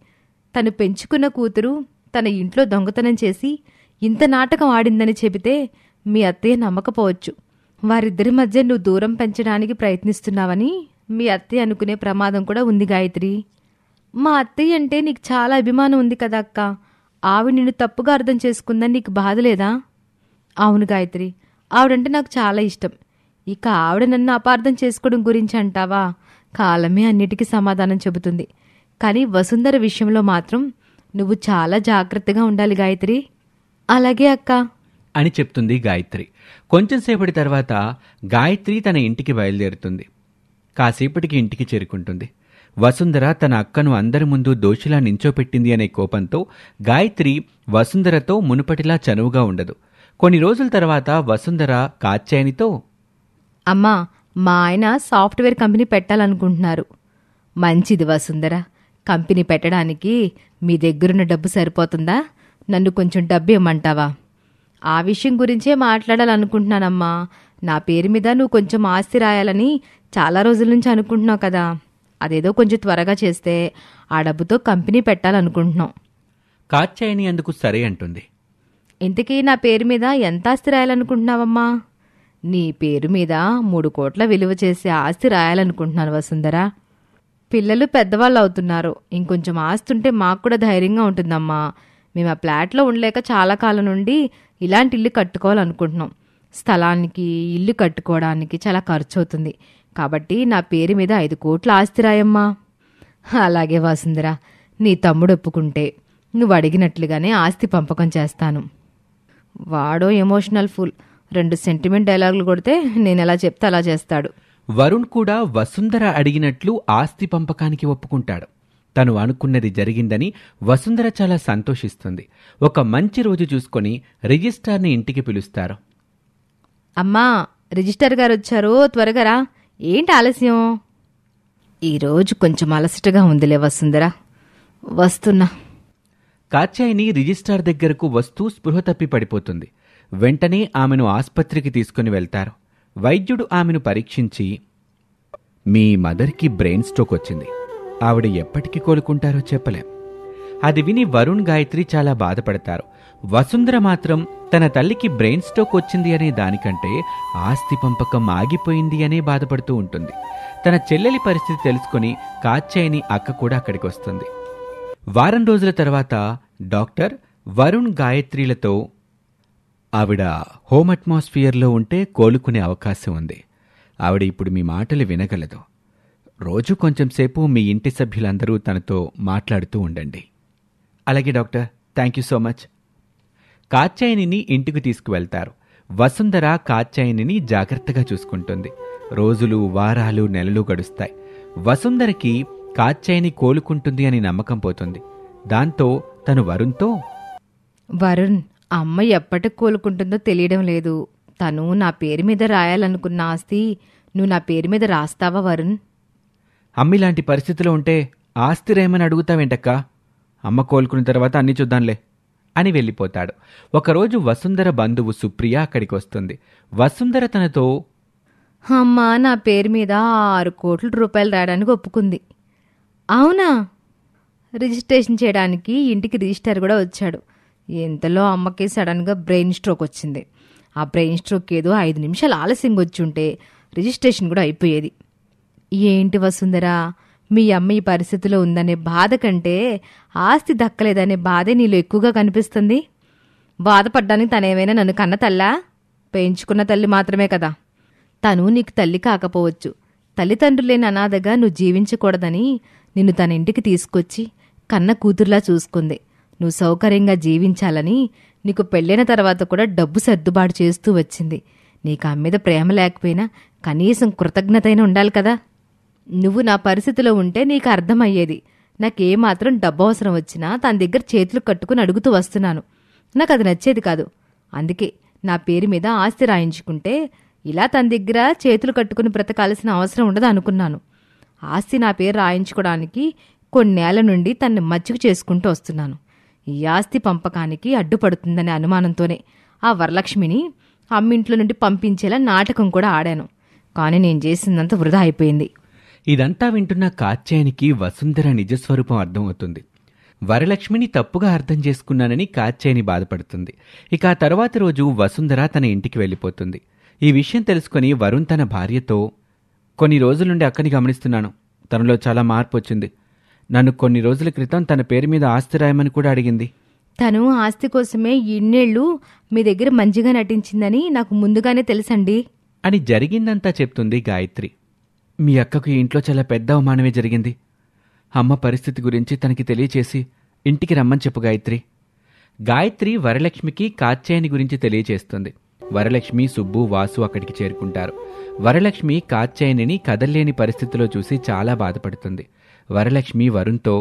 తను పెంచుకున్న కూతురు తన ఇంట్లో దొంగతనం చేసి ఇంత నాటకం ఆడిందని చెబితే మీ అత్తయ్య నమ్మకపోవచ్చు. వారిద్దరి మధ్య నువ్వు దూరం పెంచడానికి ప్రయత్నిస్తున్నావని మీ అత్తయ్య అనుకునే ప్రమాదం కూడా ఉంది గాయత్రి. మా అత్తయ్య అంటే నీకు చాలా అభిమానం ఉంది కదా అక్క. ఆవిడ నిన్ను తప్పుగా అర్థం చేసుకుందని నీకు బాధ లేదా? అవును గాయత్రి, ఆవిడంటే నాకు చాలా ఇష్టం. ఇక ఆవిడ నన్ను అపార్థం చేసుకోవడం గురించి అంటావా? కాలమే అన్నిటికీ సమాధానం చెబుతుంది. కానీ వసుంధర విషయంలో మాత్రం నువ్వు చాలా జాగ్రత్తగా ఉండాలి గాయత్రి. అలాగే అక్క అని చెప్తుంది గాయత్రి. కొంచెంసేపటి తర్వాత గాయత్రి తన ఇంటికి బయలుదేరుతుంది. కాసేపటికి ఇంటికి చేరుకుంటుంది. వసుంధర తన అక్కను అందరి ముందు దోషిలా నించోపెట్టింది అనే కోపంతో గాయత్రి వసుంధరతో మునుపటిలా చనువుగా ఉండదు. కొన్ని రోజుల తర్వాత వసుంధర కాత్యాయనితో, అమ్మా, మా ఆయన సాఫ్ట్వేర్ కంపెనీ పెట్టాలనుకుంటున్నారు. మంచిది వసుంధర, కంపెనీ పెట్టడానికి మీ దగ్గరున్న డబ్బు సరిపోతుందా? నన్ను కొంచెం డబ్బు ఇవ్వమంటావా? ఆ విషయం గురించే మాట్లాడాలనుకుంటున్నానమ్మా. నా పేరు మీద నువ్వు కొంచెం ఆస్తి రాయాలని చాలా రోజుల నుంచి అనుకుంటున్నావు కదా. అదేదో కొంచెం త్వరగా చేస్తే ఆ డబ్బుతో కంపెనీ పెట్టాలనుకుంటున్నాం. కాత్యాయని అందుకు సరే అంటుంది. ఇంతకీ నా పేరు మీద ఎంత ఆస్తి రాయాలనుకుంటున్నావమ్మా? నీ పేరు మీద 3 కోట్ల విలువ చేసే ఆస్తి రాయాలనుకుంటున్నాను వసుంధర. పిల్లలు పెద్దవాళ్ళు అవుతున్నారు. ఇంకొంచెం ఆస్తి ఉంటే మాకు కూడా ధైర్యంగా ఉంటుందమ్మా. మేము ఆ ఫ్లాట్లో ఉండలేక చాలా కాలం నుండి ఇలాంటి ఇల్లు కట్టుకోవాలనుకుంటున్నాం. స్థలానికి ఇల్లు కట్టుకోవడానికి చాలా ఖర్చు అవుతుంది. కాబట్టి నా పేరు మీద 5 కోట్ల ఆస్తి రాయమ్మా. అలాగే వసుంధర, నీ తమ్ముడు ఒప్పుకుంటే నువ్వు అడిగినట్లుగానే ఆస్తి పంపకం చేస్తాను. వాడో ఎమోషనల్ ఫుల్, 2 సెంటిమెంట్ డైలాగులు కొడితే నేను ఎలా చెప్తే అలా చేస్తాడు. వరుణ్ కూడా వసుంధర అడిగినట్లు ఆస్తి పంపకానికి ఒప్పుకుంటాడు. తను అనుకున్నది జరిగిందని వసుంధర చాలా సంతోషిస్తుంది. ఒక మంచి రోజు చూసుకొని రిజిస్ట్రార్ని ఇంటికి పిలుస్తారు. అమ్మా, రిజిస్టర్ గారు వచ్చారు, త్వరగా రా. ఏంటి ఆలస్యం? ఈరోజు కొంచెం అలసటగా ఉందిలే వసుంధర, వస్తున్నా. కాత్యాయని రిజిస్ట్రార్ దగ్గరకు వస్తూ స్పృహ తప్పి పడిపోతుంది. వెంటనే ఆమెను ఆస్పత్రికి తీసుకుని వెళ్తారు. వైద్యుడు ఆమెను పరీక్షించి, మీ మదర్కి బ్రెయిన్ స్ట్రోక్ వచ్చింది, ఆవిడ ఎప్పటికి కోలుకుంటారో చెప్పలేం. అది విని వరుణ్, గాయత్రి చాలా బాధపడతారు. వసుంధర మాత్రం తన తల్లికి బ్రెయిన్ స్ట్రోక్ వచ్చింది అనే దానికంటే ఆస్తి పంపకం ఆగిపోయింది అనే బాధపడుతూ ఉంటుంది. తన చెల్లెలి పరిస్థితి తెలుసుకుని కాత్యాయని అక్క కూడా అక్కడికి వస్తుంది. వారం రోజుల తర్వాత డాక్టర్ వరుణ్, గాయత్రిలతో ఆవిడ హోమ్ అట్మాస్ఫియర్లో ఉంటే కోలుకునే అవకాశం ఉంది. ఆవిడ ఇప్పుడు మీ మాటలు వినగలదు. రోజు కొంచెంసేపు మీ ఇంటి సభ్యులందరూ తనతో మాట్లాడుతూ ఉండండి. అలాగే doctor, thank you so much. కాత్యాయనిని ఇంటికి తీసుకువెళ్తారు. వసుంధర కాత్యాయనిని జాగ్రత్తగా చూసుకుంటుంది. రోజులు, వారాలు, నెలలు గడుస్తాయి. వసుంధరకి కాత్యాయని కోలుకుంటుంది అని నమ్మకం పోతుంది. దాంతో తను వరుణ్తో, వరుణ్, అమ్మ ఎప్పటికి కోలుకుంటుందో తెలియడం లేదు. తను నా పేరు మీద రాయాలనుకున్న ఆస్తి నువ్వు నా పేరు మీద రాస్తావా వరుణ్? అమ్మిలాంటి పరిస్థితిలో ఉంటే ఆస్తి రేమని అడుగుతావేంటక్కా? అమ్మ కోలుకున్న తర్వాత అన్నీ చూద్దాంలే అని వెళ్ళిపోతాడు. ఒకరోజు వసుంధర బంధువు సుప్రియ అక్కడికి వస్తుంది. వసుంధర తనతో, అమ్మ నా పేరు మీద 6 కోట్ల రూపాయలు రాయడానికి ఒప్పుకుంది. అవునా? రిజిస్ట్రేషన్ చేయడానికి ఇంటికి రిజిస్టర్ కూడా వచ్చాడు. ఇంతలో అమ్మకి సడన్గా బ్రెయిన్ స్ట్రోక్ వచ్చింది. ఆ బ్రెయిన్ స్ట్రోక్ ఏదో 5 నిమిషాలు ఆలస్యంగా వచ్చి ఉంటే రిజిస్ట్రేషన్ కూడా అయిపోయేది. ఏంటి వసుంధరా, మీ అమ్మ ఈ పరిస్థితిలో ఉందనే బాధ కంటే ఆస్తి దక్కలేదనే బాధే నీలో ఎక్కువగా కనిపిస్తుంది. బాధపడ్డానికి తనేమైనా నన్ను కన్న తల్లా? పెంచుకున్న తల్లి మాత్రమే కదా. తను నీకు తల్లి కాకపోవచ్చు. తల్లిదండ్రులేని అనాథగా నువ్వు జీవించకూడదని నిన్ను తన ఇంటికి తీసుకొచ్చి కన్న కూతుర్లా చూసుకుంది. నువ్వు సౌకర్యంగా జీవించాలని నీకు పెళ్ళైన తర్వాత కూడా డబ్బు సర్దుబాటు చేస్తూ వచ్చింది. నీకు ఆమె మీద ప్రేమ లేకపోయినా కనీసం కృతజ్ఞతైనా ఉండాలి కదా. నువ్వు నా పరిస్థితిలో ఉంటే నీకు అర్థమయ్యేది. నాకేమాత్రం డబ్బు అవసరం వచ్చినా తన దగ్గర చేతులు కట్టుకుని అడుగుతూ వస్తున్నాను. నాకు అది నచ్చేది కాదు. అందుకే నా పేరు మీద ఆస్తి రాయించుకుంటే ఇలా తన దగ్గర చేతులు కట్టుకుని బ్రతకాల్సిన అవసరం ఉండదు అనుకున్నాను. ఆస్తి నా పేరు రాయించుకోవడానికి కొన్నేళ్ల నుండి తన్ని మచ్చిక చేసుకుంటూ వస్తున్నాను. ఈ ఆస్తి పంపకానికి అడ్డుపడుతుందనే అనుమానంతోనే ఆ వరలక్ష్మిని అమ్మింట్లో నుండి పంపించేలా నాటకం కూడా ఆడాను. కానీ నేను చేసిందంత వృధా అయిపోయింది. ఇదంతా వింటున్న కాత్యాయనికి వసుంధర నిజస్వరూపం అర్థమవుతుంది. వరలక్ష్మిని తప్పుగా అర్థం చేసుకున్నానని కాత్యాయని బాధపడుతుంది. ఇక ఆ తర్వాత రోజు వసుంధర తన ఇంటికి వెళ్ళిపోతుంది. ఈ విషయం తెలుసుకుని వరుణ్ తన భార్యతో, కొన్ని రోజుల నుండి అక్కని గమనిస్తున్నాను. తనలో చాలా మార్పు వచ్చింది. నన్ను కొన్ని రోజుల క్రితం తన పేరు మీద ఆస్తి రాయమని కూడా అడిగింది. తను ఆస్తి కోసమే ఇన్నేళ్లు మీ దగ్గర మంచిగా నటించిందని నాకు ముందుగానే తెలుసండి అని జరిగిందంతా చెప్తుంది గాయత్రి. మీ అక్కకు ఈ ఇంట్లో చాలా పెద్ద అవమానమే జరిగింది. అమ్మ పరిస్థితి గురించి తనకి తెలియచేసి ఇంటికి రమ్మని చెప్పు గాయత్రి. గాయత్రి వరలక్ష్మికి కాత్యాయని గురించి తెలియచేస్తుంది. వరలక్ష్మి, సుబ్బు, వాసు అక్కడికి చేరుకుంటారు. వరలక్ష్మి కాత్యాయనిని కదల్లేని పరిస్థితిలో చూసి చాలా బాధపడుతుంది. వరలక్ష్మి వరుణ్తో,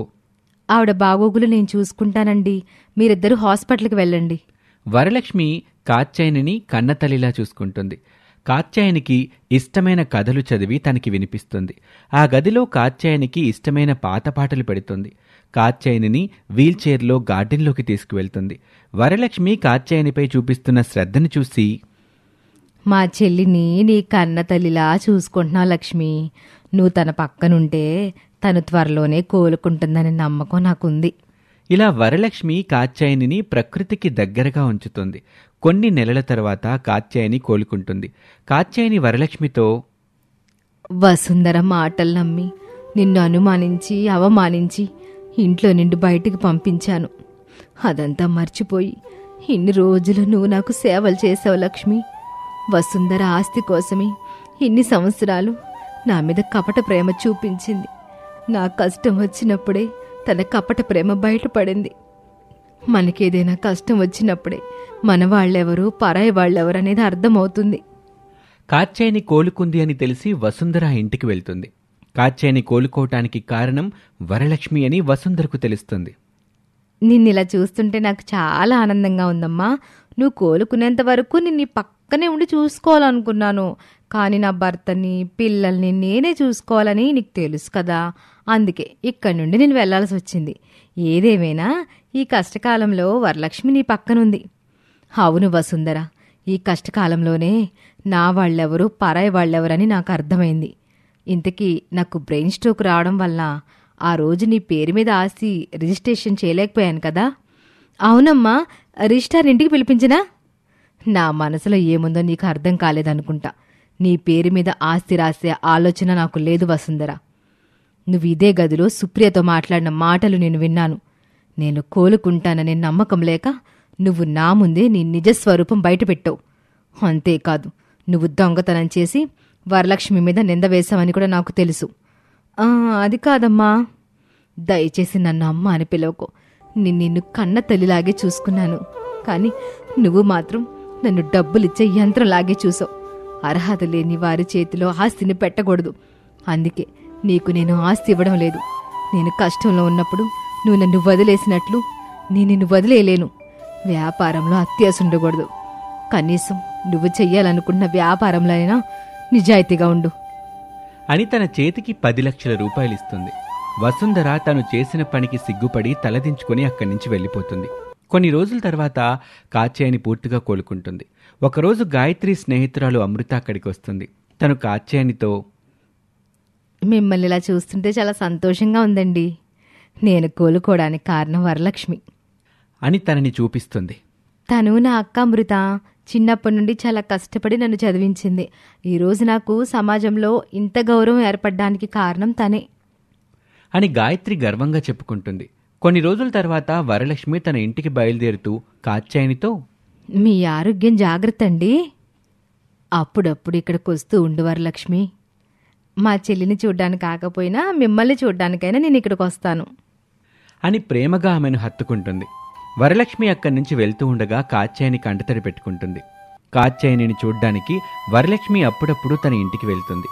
ఆవిడ బాగోగులు నేను చూసుకుంటానండి, మీరిద్దరూ హాస్పిటల్కి వెళ్ళండి. వరలక్ష్మి కాత్యాయనిని కన్నతల్లిలా చూసుకుంటుంది. కాత్యాయనికి ఇష్టమైన కథలు చదివి తనకి వినిపిస్తుంది. ఆ గదిలో కాత్యాయనికి ఇష్టమైన పాత పాటలు పెడుతుంది. కాత్యాయనిని వీల్చైర్లో గార్డెన్లోకి తీసుకువెళ్తుంది. వరలక్ష్మి కాత్యాయనిపై చూపిస్తున్న శ్రద్ధను చూసి, మా చెల్లిని నీ కన్న తల్లిలా చూసుకుంటున్నావు లక్ష్మి. నువ్వు తన పక్కనుంటే తను త్వరలోనే కోలుకుంటుందనే నమ్మకం నాకుంది. ఇలా వరలక్ష్మి కాత్యాయనిని ప్రకృతికి దగ్గరగా ఉంచుతుంది. కొన్ని నెలల తర్వాత కాత్యాయని కోలుకుంటుంది. కాత్యాయని వరలక్ష్మితో, వసుంధర మాటలు నమ్మి నిన్ను అనుమానించి అవమానించి ఇంట్లో నుండి బయటికి పంపించాను. అదంతా మర్చిపోయి ఇన్ని రోజులు నువ్వు నాకు సేవలు చేసావు లక్ష్మి. వసుంధర ఆస్తి కోసమే ఇన్ని సంవత్సరాలు నా మీద కపట ప్రేమ చూపించింది. నా కష్టం వచ్చినప్పుడే తన కపట ప్రేమ బయటపడింది. మనకేదైనా కష్టం వచ్చినప్పుడే మన వాళ్ళెవరు పరాయి వాళ్ళెవరు అనేది అర్థమవుతుంది. కాత్యాయని కోలుకుంది అని తెలిసి వసుంధర ఇంటికి వెళ్తుంది. కాత్యాయని కోలుకోవటానికి కారణం వరలక్ష్మి అని వసుంధరకు తెలుస్తుంది. నిన్నిలా చూస్తుంటే నాకు చాలా ఆనందంగా ఉందమ్మా. నువ్వు కోలుకునేంత వరకు నిన్ను పక్కనే ఉండి చూసుకోవాలనుకున్నాను. కానీ నా భర్తని, పిల్లల్ని నేనే చూసుకోవాలని నీకు తెలుసు కదా. అందుకే ఇక్కడి నుండి నేను వెళ్లాల్సి వచ్చింది. ఏదేమైనా ఈ కష్టకాలంలో వరలక్ష్మి నీ పక్కనుంది. అవును వసుంధర, ఈ కష్టకాలంలోనే నా వాళ్ళెవరు పరాయి వాళ్ళెవరని నాకు అర్థమైంది. ఇంతకీ నాకు బ్రెయిన్ స్ట్రోక్ రావడం వల్ల ఆ రోజు నీ పేరు మీద ఆస్తి రిజిస్ట్రేషన్ చేయలేకపోయాను కదా. అవునమ్మా, రిజిస్ట్రార్ ఇంటికి పిలిపించినా? నా మనసులో ఏముందో నీకు అర్థం కాలేదనుకుంటా. నీ పేరు మీద ఆస్తి రాసే ఆలోచన నాకు లేదు వసుంధర. నువ్వు ఇదే గదిలో సుప్రియతో మాట్లాడిన మాటలు నేను విన్నాను. నేను కోలుకుంటాననే నమ్మకం లేక నువ్వు నా ముందే నీ నిజస్వరూపం బయటపెట్టావు. అంతేకాదు, నువ్వు దొంగతనం చేసి వరలక్ష్మి మీద నింద వేశావని కూడా నాకు తెలుసు. అది కాదమ్మా, దయచేసి నన్ను అమ్మ అని పిలవకు. నిన్ను కన్న తల్లిలాగే చూసుకున్నాను, కానీ నువ్వు మాత్రం నన్ను డబ్బులిచ్చే యంత్రంలాగే చూసావు. అర్హత లేని వారి చేతిలో ఆస్తిని పెట్టకూడదు. అందుకే నీకు నేను ఆస్తి ఇవ్వడం లేదు. నేను కష్టంలో ఉన్నప్పుడు నువ్వు నన్ను వదిలేసినట్లు నేను నిన్ను వదిలేయలేను. వ్యాపారంలో అత్యాశ ఉండకూడదు. కనీసం నువ్వు చెయ్యాలనుకున్న వ్యాపారంలో అయినా నిజాయితీగా ఉండు అని తన చేతికి 10 లక్షల రూపాయలు ఇస్తుంది. వసుంధర తను చేసిన పనికి సిగ్గుపడి తలదించుకుని అక్కడి నుంచి వెళ్ళిపోతుంది. కొన్ని రోజుల తర్వాత కాత్యాయని పూర్తిగా కోలుకుంటుంది. ఒకరోజు గాయత్రి స్నేహితురాలు అమృత అక్కడికి వస్తుంది. తను కాత్యాయనితో, మిమ్మల్ని ఇలా చూస్తుంటే చాలా సంతోషంగా ఉందండి. నేను కోలుకోవడానికి కారణం వరలక్ష్మి అని తనని చూపిస్తుంది. తను నా అక్క అమృత చిన్నప్పటి నుండి చాలా కష్టపడి నన్ను చదివించింది. ఈరోజు నాకు సమాజంలో ఇంత గౌరవం ఏర్పడడానికి కారణం తనే అని గాయత్రి గర్వంగా చెప్పుకుంటుంది. కొన్ని రోజుల తర్వాత వరలక్ష్మి తన ఇంటికి బయలుదేరుతూ కాత్యాయనితో, మీ ఆరోగ్యం జాగ్రత్త అండి. అప్పుడప్పుడు ఇక్కడికి వస్తూ ఉండు వరలక్ష్మి. మా చెల్లిని చూడ్డానికి కాకపోయినా మిమ్మల్ని చూడ్డానికైనా నేను ఇక్కడికి వస్తాను అని ప్రేమగా ఆమెను హత్తుకుంటుంది. వరలక్ష్మి అక్కడి నుంచి వెళ్తూ ఉండగా కాత్యాయని కంటతడి పెట్టుకుంటుంది. కాత్యాయనిని చూడ్డానికి వరలక్ష్మి అప్పుడప్పుడు తన ఇంటికి వెళ్తుంది.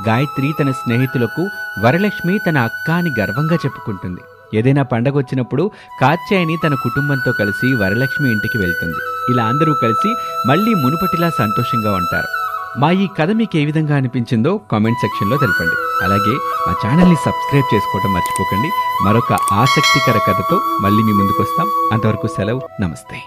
గాయత్రి తన స్నేహితులకు వరలక్ష్మి తన అక్క అని గర్వంగా చెప్పుకుంటుంది. ఏదైనా పండగ వచ్చినప్పుడు కాత్యాయని తన కుటుంబంతో కలిసి వరలక్ష్మి ఇంటికి వెళ్తుంది. ఇలా అందరూ కలిసి మళ్లీ మునుపటిలా సంతోషంగా ఉంటారు. మా ఈ కథ మీకు ఏ విధంగా అనిపించిందో కామెంట్ సెక్షన్లో తెలపండి. అలాగే మా ఛానల్ని సబ్స్క్రైబ్ చేసుకోవడం మర్చిపోకండి. మరొక ఆసక్తికర కథతో మళ్ళీ మీ ముందుకు వస్తాం. అంతవరకు సెలవు. నమస్తే.